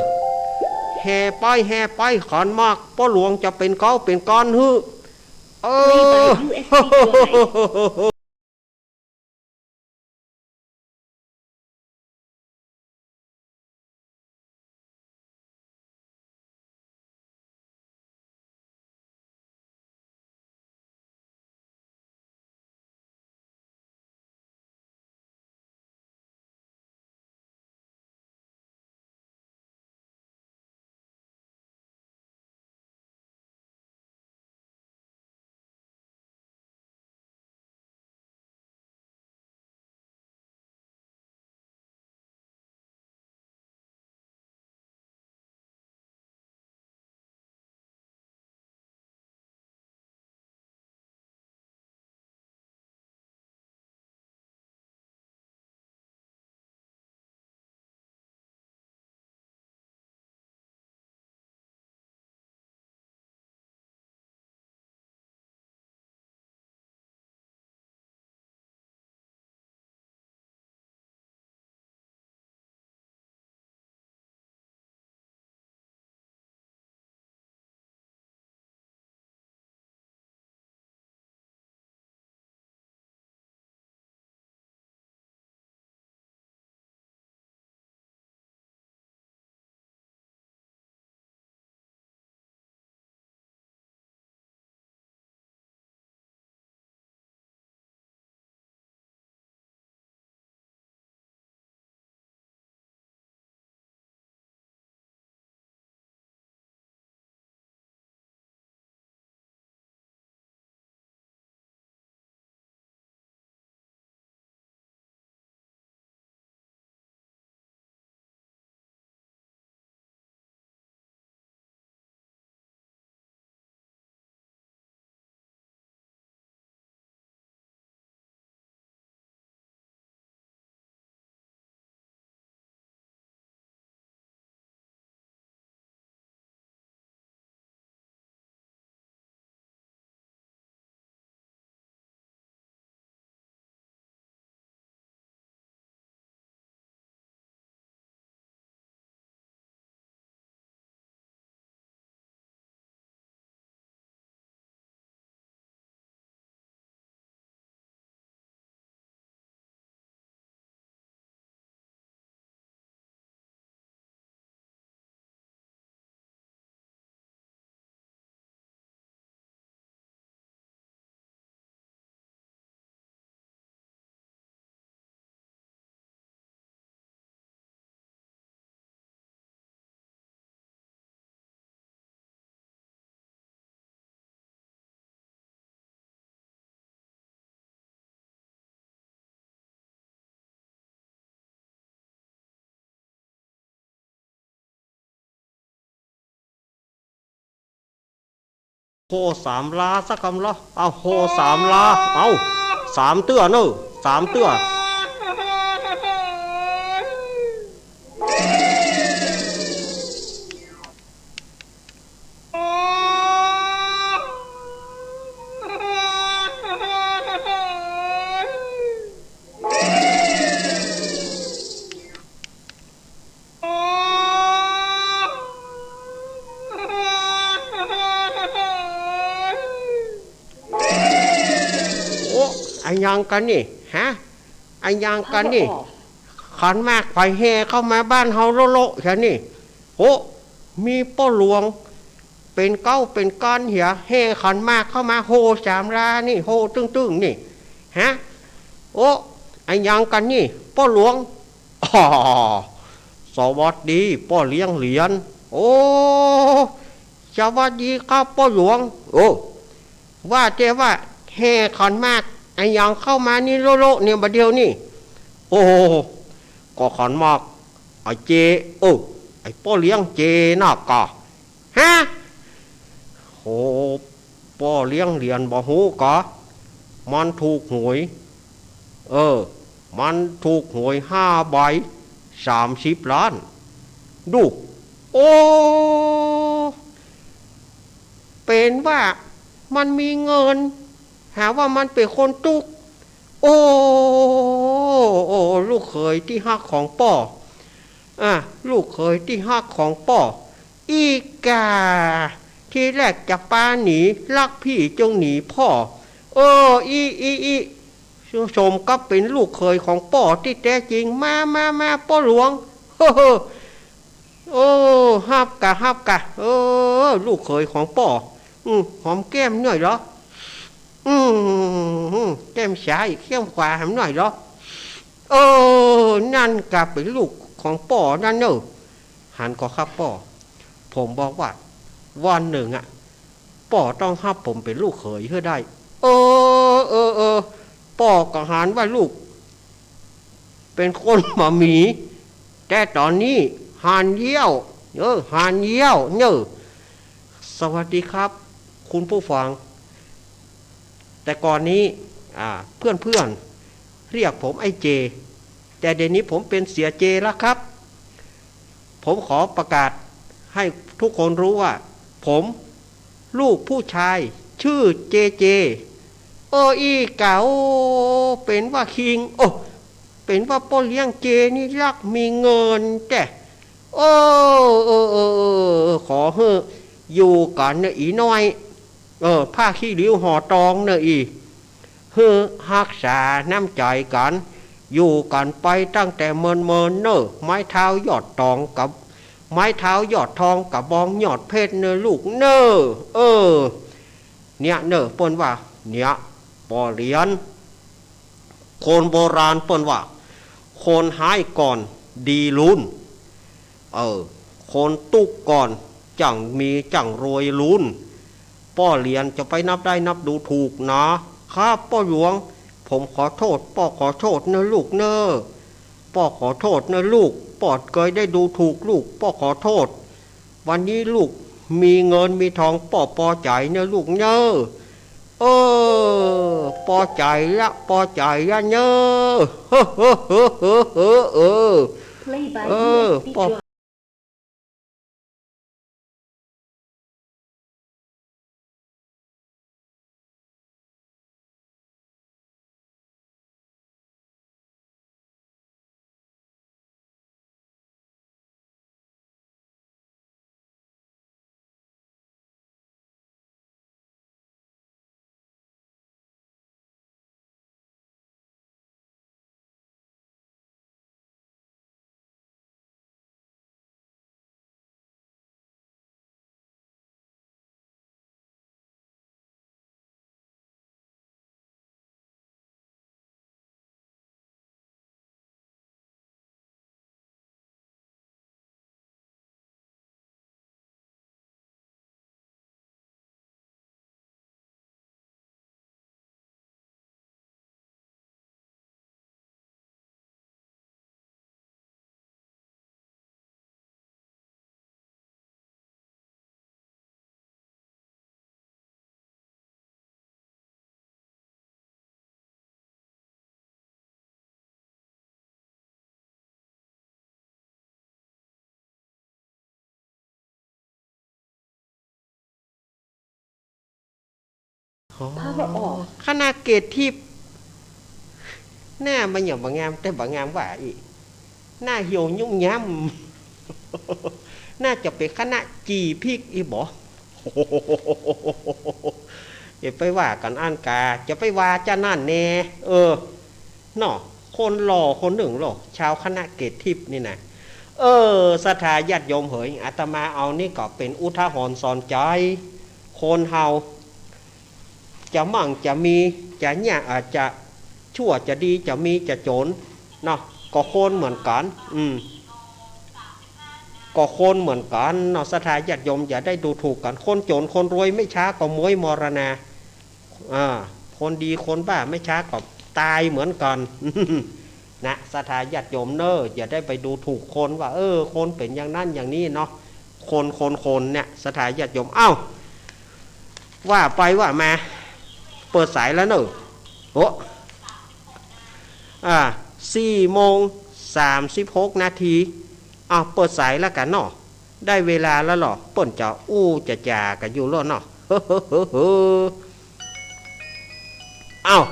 แห่ไปขันมากป้อหลวงจะเป็นเก้าเป็นก้อนฮือเออโคสามลาสักคำเหรอเอาโคสามลาเอาสามเตื้อเนอะสามเตื้อ โอ้ไอ้ยังกันนี่ฮะไอ้ยังกันนี่ขันมากไฟแห่เข้ามาบ้านเฮาโลใช่นี่โอ้มีป้อหลวงเป็นเก้าเป็นก้อนเหียแห่ขันมากเข้ามาโฮสามลานี่โฮตึ้งนี่ฮะโอ้ไอ้ยังกันนี่ป้อหลวงอ๋อสวัสดีป้อเลี้ยงเหรียญโอ้สวัสดีครับป้อหลวงโอ้ว่าเจ้ว่าแห่ขันมากไอ้ยังเข้ามานี่โลเนี่ยบัดเดียวนี่โอ้ก็ขันมากไอ้เจโอ้ไอ้ป้อเลี้ยงเจน่ากะฮะโอ้ป้อเลี้ยงเหรียญบ่ฮู้กะมันถูกหวยมันถูกหวย5 ใบ 30 ล้านดูโอ้เป็นว่ามันมีเงินหาว่ามันเป็นคนตุกโอ้โอ้ลูกเขยที่ฮักของป่อลูกเขยที่ฮักของป่ออีกาที่แรกจะป้าหนีลักพี่จงหนีพ่ออีชมก็เป็นลูกเขยของป่อที่แท้จริงมาป่อหลวงโอ้ฮับกะลูกเขยของป่อหอมแก้มหน่อยเหรอแก้มซ้ายแก้มขวาหน่อยเหรอนั่นกะเป็นลูกของป่อนั่นเนอะหันก็ครับป่อผมบอกว่าวันหนึ่งป่อต้องฮับผมเป็นลูกเขยเพื่อได้ป่อก็หันว่าลูกเป็นคนมาหมีแต่ตอนนี้หันเยี่ยวหันเยี่ยวเนอะสวัสดีครับคุณผู้ฟังแต่ก่อนนี้เพื่อนเรียกผมไอ้เจแต่เดี๋ยวนี้ผมเป็นเสียเจแล้วครับผมขอประกาศให้ทุกคนรู้ว่าผมลูกผู้ชายชื่อเจอีเก๋าเป็นว่าคิงเป็นว่าพ่อเลี้ยงเจนี่รักมีเงินแต่ขอเฮอยู่กันเนอะอีน้อยผ้าขี้ริ้วห่อตองเนอะอีฮักษาน้ำใจกันอยู่กันไปตั้งแต่เมินเนอะไม้เท้ายอดตองกับไม้เท้ายอดทองกับบองยอดเพชรเนอะลูกเนอะเนี่ยเนอะเปิ้นว่าเนี่ยปอเรียนคนโบราณเปิ้นว่าคนหายก่อนดีลุ้นคนตุกก่อนจังมีจังรวยลุ้นป้อเรียนจะไปนับได้นับดูถูกนะครับป้อหลวงผมขอโทษป้อขอโทษนะลูกเนอะป้อขอโทษนะลูกป้อเคยได้ดูถูกลูกป้อขอโทษวันนี้ลูกมีเงินมีทองป้อพอใจนะลูกเนอะพอใจละเนอะป้อขนาดเกตทิพย์หน้ามันอย่างบางงามแต่บางงามว่าอีหน้าเหี่ยวยุ่งย้ำน่าจะเป็นคณะจีพิกอีบออย่าไปว่ากันอ่านกาจะไปว่าจะนั่นแน่เนาะคนหล่อคนหนึ่งหล่อชาวคณะเกตทิพย์นี่นะศรัทธาญาติโยมเหยอาตมาเอานี่ก็เป็นอุทาหรณ์สอนใจคนเฮาจะมั่งจะมีจะเนี่ยอาจจะชั่วจะดีจะมีจะโจรเนาะก็คนเหมือนกันก็คนเหมือนกันเนาะศรัทธาญาติโยมอย่าได้ดูถูกกันคนโจรคนรวยไม่ช้าก็ม้วยมรณะคนดีคนบ้าไม่ช้าก็ตายเหมือนกันนะศรัทธาญาติโยมเนอะอย่าได้ไปดูถูกคนว่าคนเป็นอย่างนั้นอย่างนี้เนาะคนเนี่ยศรัทธาญาติโยมว่าไปว่ามาเปิดสายแล้วเนอะ4:40 36 นาทีอ้าวเปิดสายแล้วกันเนาะได้เวลาแล้วหรอป่นจะอู้จะจ่ากันอยู่แล้วเนาะอ้าว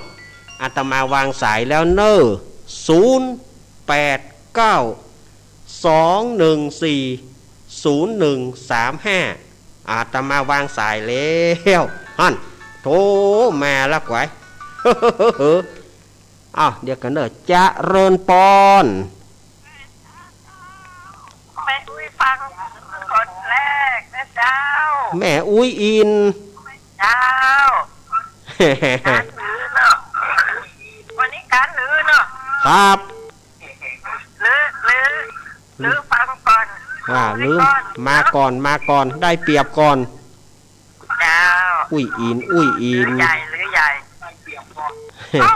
อาตมาวางสายแล้วเนอ0892140135อาตมาวางสายแล้วฮั่นโทรมาแล้วกวยอ้าวเดี๋ยวกันเนอะจะเริญปอนแม่อุ้ยฟังคนแรกนะเจ้าแม่อุ้ยอินเจ้าการลือเนาะวันนี้การลือเนาะครับลือฟังก่อนลืมมาก่อนได้เปรียบก่อนเจ้าอุ้ยอินหรือใหญ่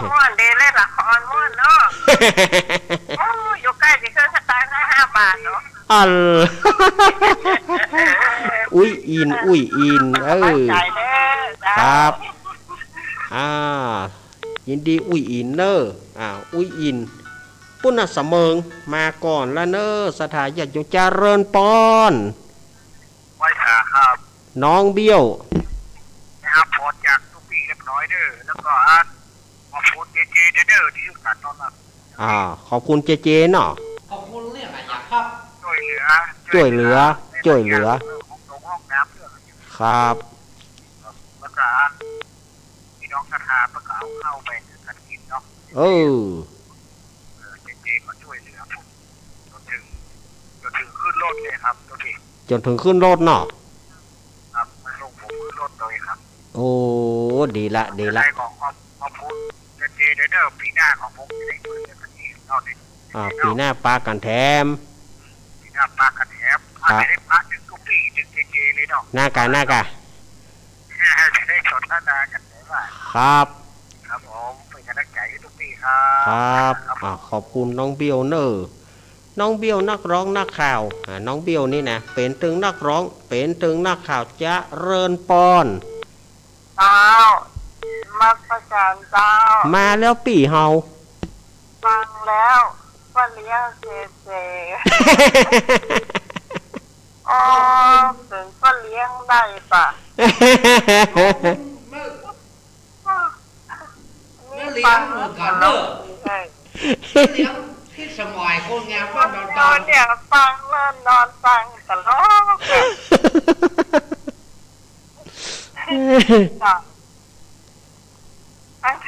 ม่วนดีเล่นละครม่วนเนาะโอ้อยู่ใกล้ที่เครื่องสตาร์ทให้5 บาทเนาะอุ้ยอินครับยินดีอุ้ยอินเนอร์อุ้ยอินปุณณเสมิงมาก่อนละเนอร์สถาญาติโยมเจริญปอนไว้ค่ะครับน้องเบี้ยวนะครับพอจากทุกปีเรียบร้อยเด้อแล้วก็ขอบคุณเจเด้อที่อยู่กันตอนนั้นขอบคุณเจเนาะขอบคุณเรื่องอะไรครับช่วยเหลือห้องน้ำเรื่องครับแล้วก็พี่น้องศรัทธาประกาศเข้าไปกันกินเนาะเจก็ช่วยเหลือผมจนถึงขึ้นรถเลยครับจนถึงขึ้นรถเนาะครับลงผมขึ้นรถเลยครับโอ้ดีละของขอบคุณเจเด้อปีหน้าของผมจะได้ช่วยเหลือกันอีกเนาะปีหน้าปากันแถมจะได้ปาถึงทุกปีถึงเจเลยเนาะหน้ากะจะได้สนทนากันได้ว่าครับผมเป็นกำลังใจให้ทุกปีครับขอบคุณน้องเบี้ยวเนอร์น้องเบี้ยวนักร้องนักข่าวน้องเบี้ยวนี่นะเป็นถึงนักร้องเป็นถึงนักข่าวจะเริญปอนเจ้ามาประการเจ้ามาแล้วปีเฮาฟังแล้วว่าเลี้ยงเจถึงก็เลี้ยงได้ปะนี่เลี้ยงเหมือนกันเนอะเลี้ยงที่สมัยคนงานบ้านดอนเนี่ยฟังเล่นนอนฟังตลอด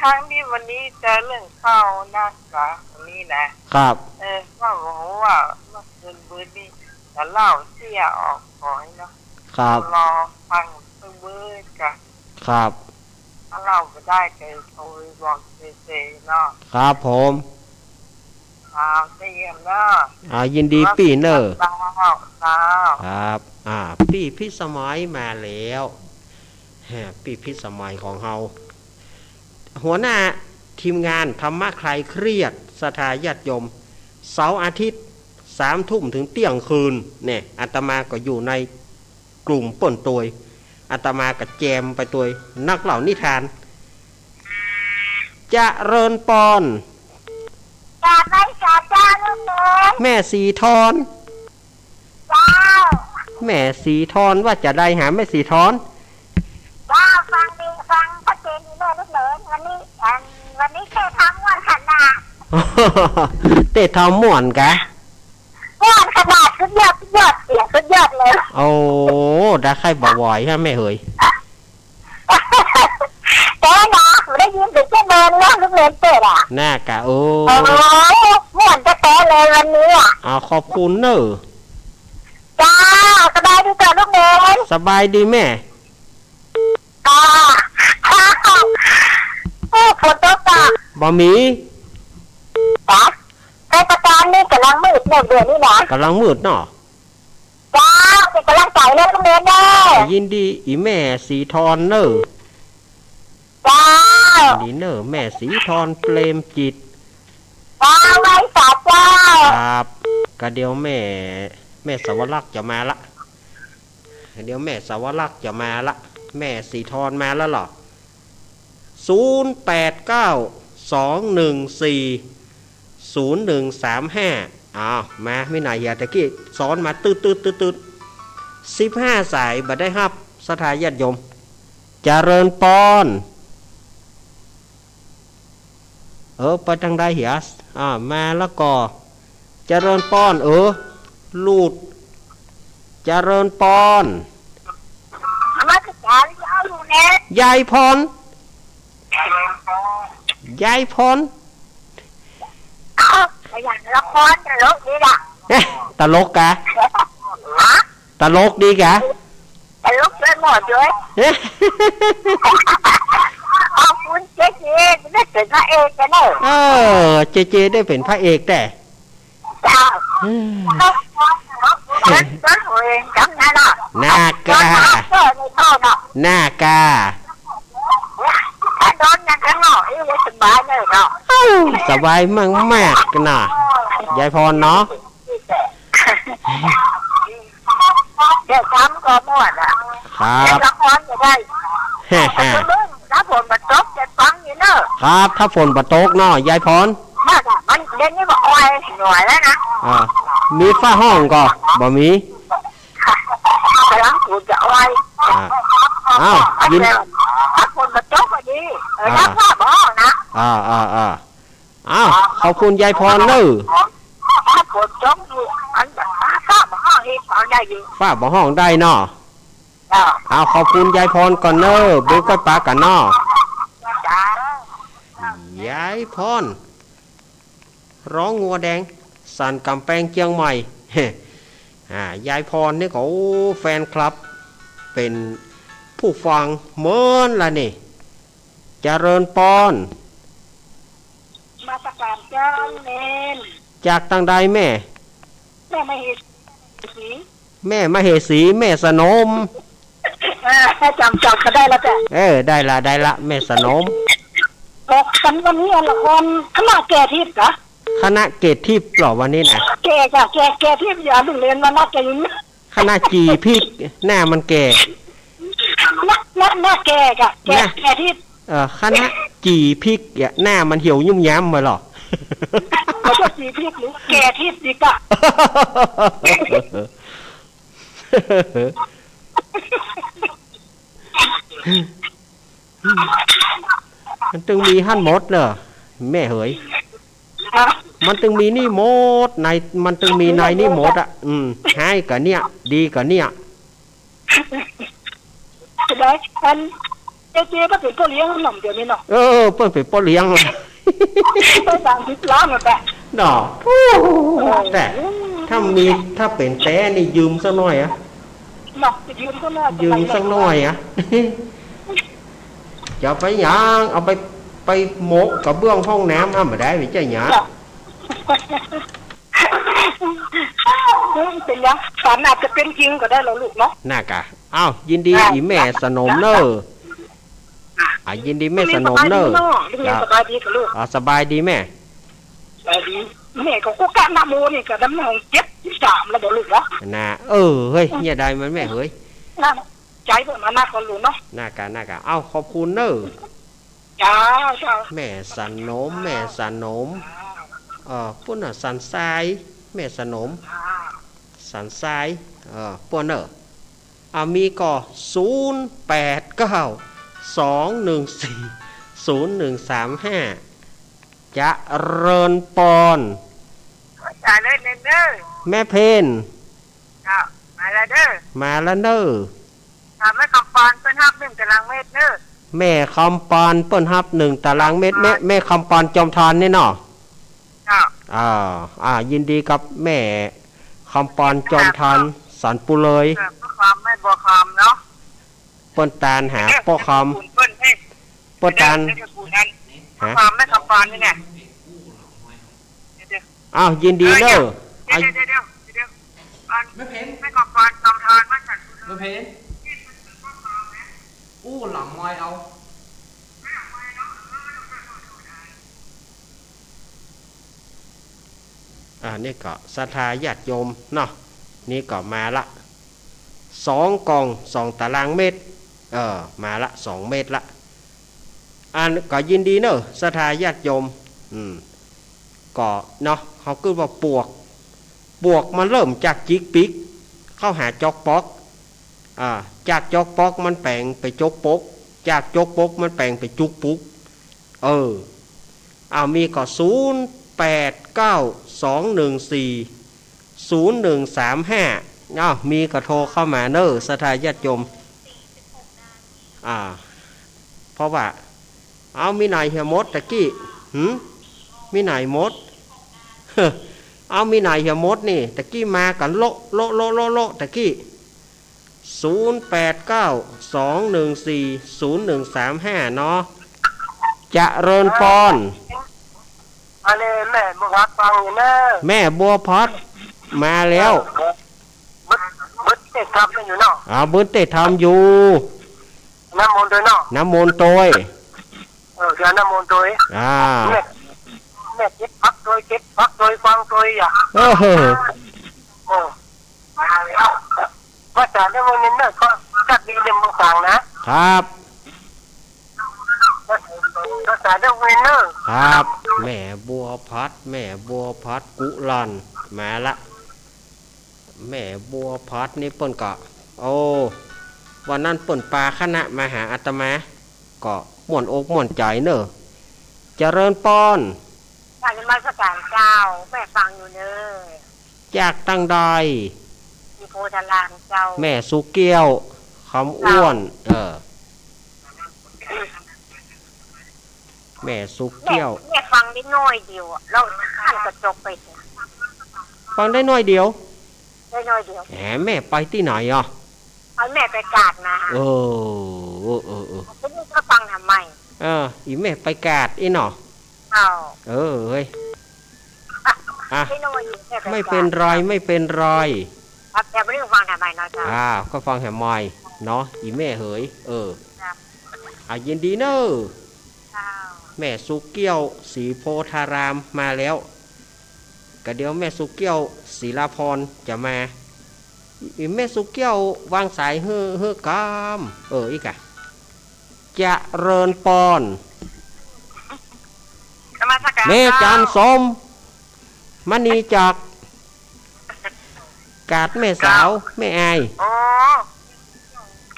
ทั้งที่วันนี้เจอเรื่องเข้านักกะวันนี้นะครับว่าบอกว่าเมื่อคืนบื้อนี่จะเล่าเสียออกก่อนเนาะครับรอฟังบื้อกันครับถ้าเราไม่ได้เจอโทรบอกเจเนาะครับผมเตรียมเนาะยินดีปีเนอร์ครับพี่สมัยมาแล้วพี่สมัยของเฮาหัวหน้าทีมงานธรรมะคลายเครียดสถาญาติโยมเสาร์อาทิตย์3 ทุ่มถึงเที่ยงคืนเนี่ยอาตมาก็อยู่ในกลุ่มป่นตัวอาตมากับแจมไปตัวนักเล่านิทานจะเริญปอนแม่สีทอนแม่สีทอนว่าจะได้หาแม่สีทอนฟังชัดเจนเลยลูกเหลินวันนี้เตะทำม่วนขนาดเตะทำม่วนกะม่วนขนาดสุดยอดเสียสุดยอดเลยโอ้ได้ใครบ่ไหวฮะแม่เฮยแต่นะได้ยินถึงเดินแล้วลูกเหลินเตะน่ากะม่วนจะเตะเลยวันนี้ขอบคุณเนอะจ้าสบายดีจ้ะลูกเหลินสบายดีแม่ฝนตกจ้ะบ่มีจ้ะในประการนี้กำลังมืดเดือนนี้นะกำลังมืดเนาะจ้าเป็นกำลังใจเลยทุกเดือนเลยยินดีอีแม่สีทอนเนอจ้าดีเนอแม่สีทอนเปรมจิตจ้าไว้สาเจ้าครับก็เดี๋ยวแม่สวรักษ์จะมาละเดี๋ยวแม่สวรักษ์จะมาละแม่สีทอนมาแล้วหรอ0892140135 0135อ้าวมาไม่ไหนอย่าตะกี้สอนมาตืด15สายบัดได้ครับสถาญาติโยมเจริญปอนไปทางใดเหียมาแล้วก็เจริญปอนลูดเจริญปอนมาจะจ่ายยาวอยู่แน่ยายพรยายพรอย่างละครตลกดีล่ะตลกกะตลกดีกะตลกไปหมดเลยขอบคุณเจ๊ได้เป็นพระเอกกันเลยเจได้เป็นพระเอกแต่จ้าตัวเองจำได้ละหน้ากาหน้ากาถ้าโดนนั่นก็เนาะสบายเลยเนาะสบายมากมากนะยายพรเนาะเดี๋ยวทำก็หมดอ่ะครับละครจะได้ถ้าฝนมาตกจะฟังอยู่เนอะครับถ้าฝนมาตกเนาะยายพรมันเด่นนี่บอกอ้อยหน่วยแล้วนะมีฝ้าห้องก็บ่มีกำลังกูจะอ้อยยินถ้าฝนมาตกก็ดีถ้าฝ้าบ่อนะขอบคุณยายพรเนอะถ้าฝนตกอยู่อันฝ้าบ่อห้องอีกฟังได้อยู่ฝ้าบ่ห้องได้เนาะขอบคุณยายพรก่อนเนอะเบิ้งก้อยปลากันเนาะยายพรร้องงัวแดงสันกำแพงเชียงใหม่ยายพรนี่เขาแฟนคลับเป็นผู้ฟังเหมือนล่ะนี่เจริญปอนมาตรการเจ้าเนนจากทางใดแม่มาเหสีแม่มาเหสีแม่สนมจำก็ได้แล้วจ้ะได้ละแม่สนมบอกกันวันนี้ละครคณะแก่ทิพย์เหรอคณะเกตทิพย์หรอวันนี้นะแก่ทิพย์อย่าเพิ่งเรียนมานักจะยินคณะจีพิกหน้ามันแก่หน้าแก่กะแก่ทิพย์คณะจีพิกหน้ามันเหี่ยวยุ่มย้ำมาหรอเขาจะจีพิกหรือแก่ทิพย์ดีกะมันตึงมีหั่นหมดเหรอแม่เหยมันตึงมีนี่หมดในมันตึงมีในนี่หมดให้กับเนี่ยดีกับเนี่ยได้อันเจ๊ก็เป็นพ่อเลี้ยงหน่อมเดี๋ยวนี้เนาะเปิ้นเป็นพ่อเลี้ยงไปตามที่ร้านมาแต่เนาะแต่ถ้าเป็นแต่นี่ยืมสักหน่อยอะเนาะยืมสักหน่อยอะจะไปหยังเอาไปโมกกับเบื้องห้องน้ำไม่ได้ไม่ใช่หยังเป็นยังฝันอาจจะเป็นจริงก็ได้แล้วลูกเนาะน่ากะยินดีอีแม่สนมเนอยินดีแม่สนมเนอสบายดีกับลูกสบายดีแม่สบายดีแม่ก็กุ๊กกะนาโมนี่ก็ดำเนิน73แล้วบ่ลูกเนาะน่ะเฮ้ยเนี่ยได้มันแม่เฮ้ยใจเพิ่นมานักก็ลูกเนาะน่ากะขอบคุณเนอจ้าแม่สนมปุ่นสันทรายแม่สนมสันทรายปุ่นมีก็0892140135จะเริญปอนจ่ายเลยเด้อแม่เพนมาแล้วเด้อแม่คำปานเปิ้นฮับ1ตารางเมตรเด้อแม่คำปานเปิ้นฮับ1ตารางเมตรแม่คำปานจอมทานนี่เนาะยินดีกับแม่คำปานจอมทานสันปุเลยความไม่บ่คำเนาะเปิ้นตาลหาป้อคำเปิ้นตาลความไม่คำปานนี่ไงยินดีเด้อไม่เพนไม่คำปานจอมทานมาฉันไม่เพนหลังมอยเอานี่ก็ศรัทธาญาติโยมเนาะนี่ก็มาละ2 กล่อง 2 ตารางเมตรมาละ2 เมตรละก็ยินดีเนอะศรัทธาญาติโยม ก็เนาะเขาคือว่าปวกมันเริ่มจากจิกปิกเข้าหาจอกปอกจากจอกปอกมันแปลงไปจกปกจากจกปกมันแปลงไปจุกปุกมีก็0892140135มีก็โทรเข้ามาเนอสถาญาติโยมเพราะว่ามีไหนเฮียมดตะกี้มีไหนมด มีไหนเฮียมดนี่ตะกี้มากันโลตะกี้0892140135เนาะจะเริญปอนอันนี้แม่บัวพัดฟังอยู่นะแม่บัวพัดมาแล้วบึดเตะทำอยู่เนาะบึดเตะทำอยู่น้ำมนต์ตัวเนาะน้ำมนต์ตัวเดี๋ยวน้ำมนต์ตัวแม่เก็บพักตัวฟังตัวว่าแต่เรื่องนี้เนี่ยก็จัดดีเด่นบางฝั่งนะครับภาษาเรื่องเวนเนอร์ครับแม่บัวพัดกุลันมาละแม่บัวพัดนี่เปิ้นก็วันนั้นเปิ้นปาคณะมาหาอาตมาก็ม่วนอกม่วนใจเนอะเจริญปอนการนมัสการเจ้าแม่ฟังอยู่เนอะจากตั้งใดมีโพธารามเจ้าแม่สุเกี้ยวคำอ้วนแม่สุเกี้ยวแม่ฟังได้น้อยเดียวเราขั้นกระจกไปฟังได้น้อยเดียวแหมแม่ไปที่ไหนแม่ไปกาดมาคุณก็ฟังทำไมอีแม่ไปกาดอีหนอเฮ้ยไม่เป็นไรแต่ไม่ได้ฟังทำไมเนาะจ้าก็ฟังแหมไม่เนาะอีแม่เฮ้ยยินดีเนอะแม่สุเกี้ยวศรีโพธารามมาแล้วก็เดี๋ยวแม่สุเกี้ยวศรีลาพรจะมาแม่สุเกี้ยววางสายเฮ้อกามอีกอะจะเริญปอนแม่จันสมมณีจากกาดแม่สาวแม่อาย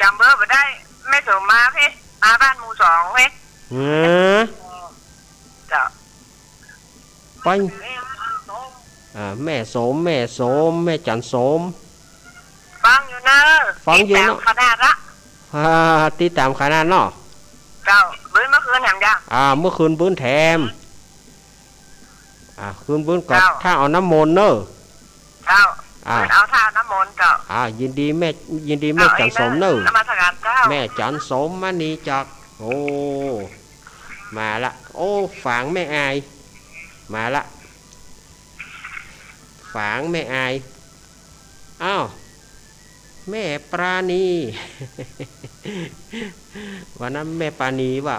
จำเบอร์ไปได้แม่สมมาพี่มาบ้านหมู่2พี่จ้ะไปแม่สมแม่จันสมฟังอยู่นะขนาดละติดตามขนาดเนาะเจ้าบื้นเมื่อคืนแถมยังเมื่อคืนบื้นแถมคืนบื้นกับถ้าเอาน้ำมนต์เนอะเจ้าเอาท่าน้ำมนต์เจ้ายินดีแม่จันสมเนอะแม่จันสมมณีจากมาละฝางแม่อายมาละฝางแม่อายแม่ปราณีวันนั้นแม่ปราณีว่า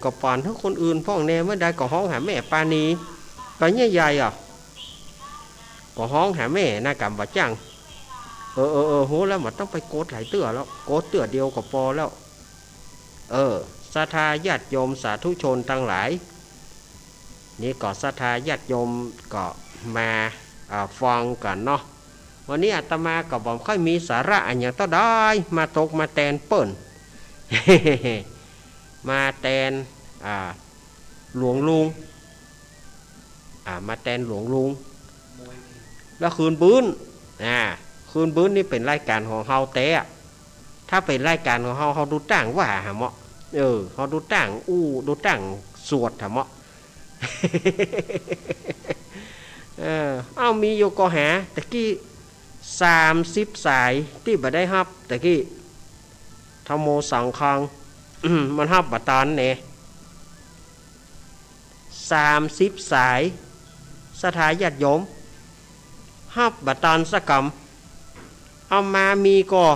ก็ปอนทั้งคนอื่นพ่องแน่เมื่อใดก็ห้องหาแม่ปราณีก็ใหญ่ก็ห้องหาแม่น่ากำว่าจังโหแล้วมันต้องไปโกดหลายเตื้อแล้วโกดเตื้อเดียวก็พอแล้วศรัทธาญาติโยมสาธุชนทั้งหลายนี่ก็ศรัทธาญาติโยมก็มาฟังกันเนาะวันนี้อาตมาก็บอกค่อยมีสาระอันอย่างต่อได้มาตกมาแตนเปิ่น มาแตนหลวงลุงมาแตนหลวงลุงแล้วคืนบื้นนี่เป็นรายการของเฮาแต่ถ้าเป็นรายการของเฮาดูตั้งว่าหาเหมาะเฮาดูตั้งดูตั้งสวดหาเหมาะ มีอยู่ก็หาตะกี้30สายที่บ่ได้ฮับตะกี้ธโมสังคัง มันฮับบ่ตานแหน่30สายสถาญาติโยมฮับบ่ตานสักกำเอามามีก็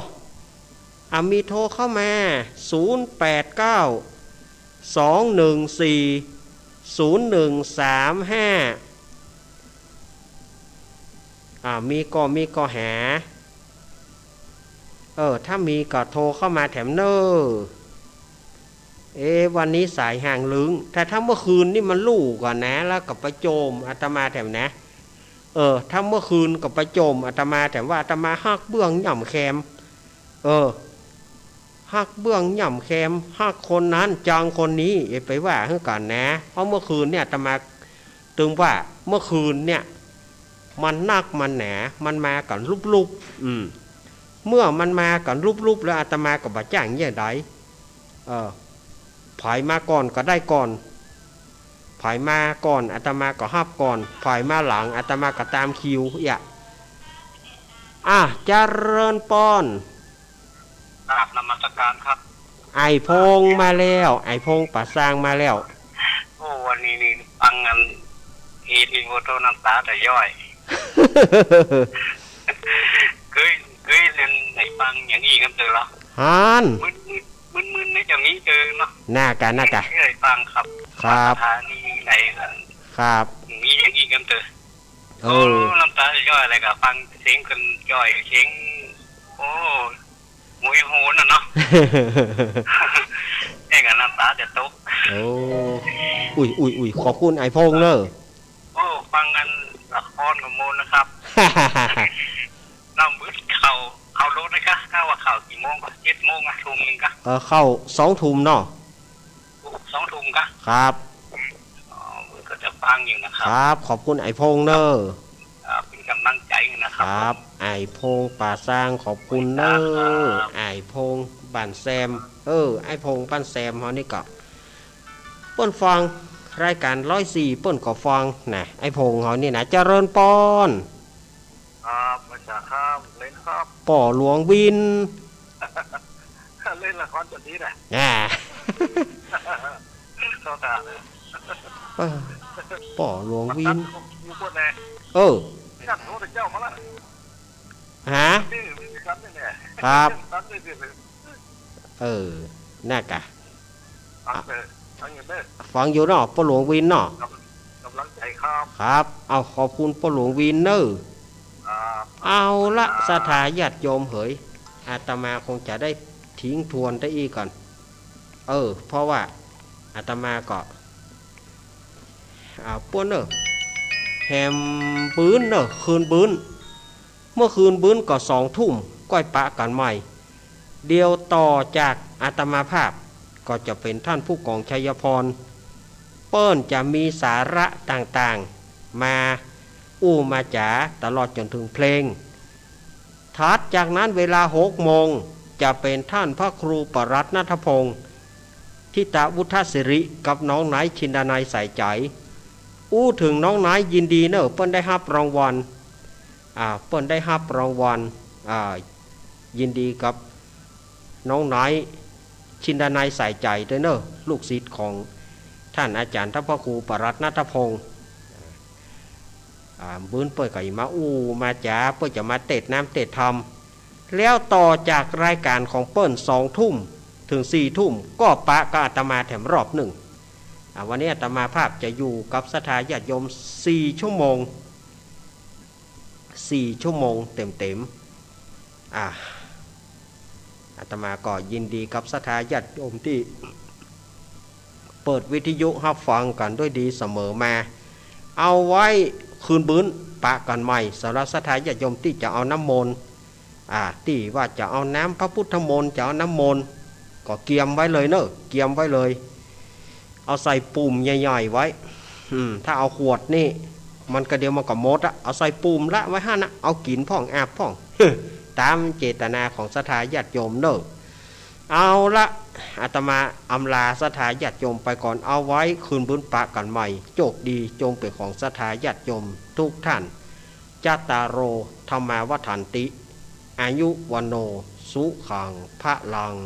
มีโทรเข้ามา0892140135มีก็หาถ้ามีก็โทรเข้ามาแถมเนอ วันนี้สายห่างลึงถ้าเมื่อคืนนี่มันลู่ก่อนนะแล้วกับประโจมอาตมาแถมนะถ้าเมื่อคืนกับประโจมอาตมาแถมว่าอาตมาฮักเบื้องหย่ำแคมฮักเบื้องหย่ำแคมฮักคนนั้นจางคนนี้อย่าไปว่าให้ก่อนนะเพราะเมื่อคืนเนี่ยอาตมาตึงว่าเมื่อคืนเนี่ยมันนักมันหนามันมากันรูปเมื่อมันมากันรูปแล้วอาตมากับบาจ้างเยี่ยใดผายมาก่อนก็ได้ก่อนผายมาก่อนอาตมาก็ฮับก่อนผายมาหลังอาตมาก็ตามคิวเจริญปอนกราบนมัสการครับไอพงมาแล้วไอพงป่าสร้างมาแล้วโอ้วันนี้นี่ฟังกันทีโอโตน้ำตาแต่ย่อยเคยเล่นในฟังอย่างนี้กันเจอแล้วฮันมึนในอย่างนี้เจอเนาะน่ากะเคยฟังครับสถานีไหนครับมีอย่างนี้กันเจอโอ้น้ำตาจะย่อยอะไรกับฟังเสียงกันย่อยเสียงโอ้มวยโหนเนาะไอ้กับน้ำตาจะตกโอ้อุ้ยขอบคุณไอพงเนอะโอ้ฟังกันละครกับโมนนะครับน้ำมืดเข้ารถนะคะถ้าว่าเข้ากี่โมงก็7 โมงทุ่มนึงก็เข้า2 ทุ่มเนาะ2 ทุ่มก็ครับก็จะฟังอยู่นะครับครับขอบคุณไอพงเนอะเป็นกำลังใจนะครับไอพงป่าสร้างขอบคุณเนอะไอพงบ้านแซมไอพงบ้านแซมเขานี่ก็เปิ้นฟังรายการ104เปิ้นก็ฟังนะไอพงเขานี่นะเจริญปอนมาจากครับเล่นครับป่อหลวงวินเล่นละครจนนี้แหละเข้าตาเลยป่อหลวงวินกันโทษเจ้ามาละฮะครับน่ากะฟังอยู่เนาะป่อหลวงวินเนาะกำลังใจครับครับเอาขอบคุณป่อหลวงวินเนอะเอาละสถาญาติโยมเหยอาตมาคงจะได้ทิ้งทวนได้อีกก่อนเพราะว่าอาตมาก็ป้วนเนอะแฮมปื้นเนอะคืนปื้นเมื่อคืนปื้นก็2 ทุ่มก้อยปะกันใหม่เดียวต่อจากอาตมาภาพก็จะเป็นท่านผู้กองชัยพรเปิ้นจะมีสาระต่างๆมามาจ๋าตลอดจนถึงเพลงถัดจากนั้นเวลา6 โมงจะเป็นท่านพระครูปรัตน์ณัฐพงศ์ทิตาวุฒศิริกับน้องนายชินดานัยใส่ใจถึงน้องนายยินดีเนอะเปิ้นได้รับรางวัลเปิ้นได้รับรางวัลยินดีกับน้องนายชินดานัยใส่ใจด้วยเนอะลูกศิษย์ของท่านอาจารย์ท่านพระครูปรัตน์ณัฐพงศ์บื้นเปิดก็มามาจ๋าเปิดจะมาเตะน้ำเตะทำแล้วต่อจากรายการของเปิ้ล2 ทุ่มถึง4 ทุ่มก็ปะก็อาตมาแถมรอบ1วันนี้อาตมาภาพจะอยู่กับศรัทธาญาติโยม4 ชั่วโมงเต็มอาตมาก็ยินดีกับศรัทธาญาติโยมที่เปิดวิทยุรับฟังกันด้วยดีเสมอมาเอาไว้คืนบื้นปะกันใหม่สำหรับศรัทธาญาติโยมที่จะเอาน้ำมนต์ที่ว่าจะเอาน้ำพระพุทธมนต์จะเอาน้ำมนต์ก็เกียมไว้เลยเนอะเกียมไว้เลยเอาใส่ปุ่มใหญ่ๆไว้ถ้าเอาขวดนี่มันก็เดียวมันก็หมดเอาใส่ปุ่มละไว้นะเอากินพ่องอาบพ่องตามเจตนาของศรัทธาญาติโยมเนอะเอาละอาตมาอำลาศรัทธาญาติโยมไปก่อนเอาไว้คืนบื้นปะกันใหม่โชคดีจงเป็นของศรัทธาญาติโยมทุกท่านจัตตารโอธรรมาวัฏันติอายุวันโนสุขังพระลัง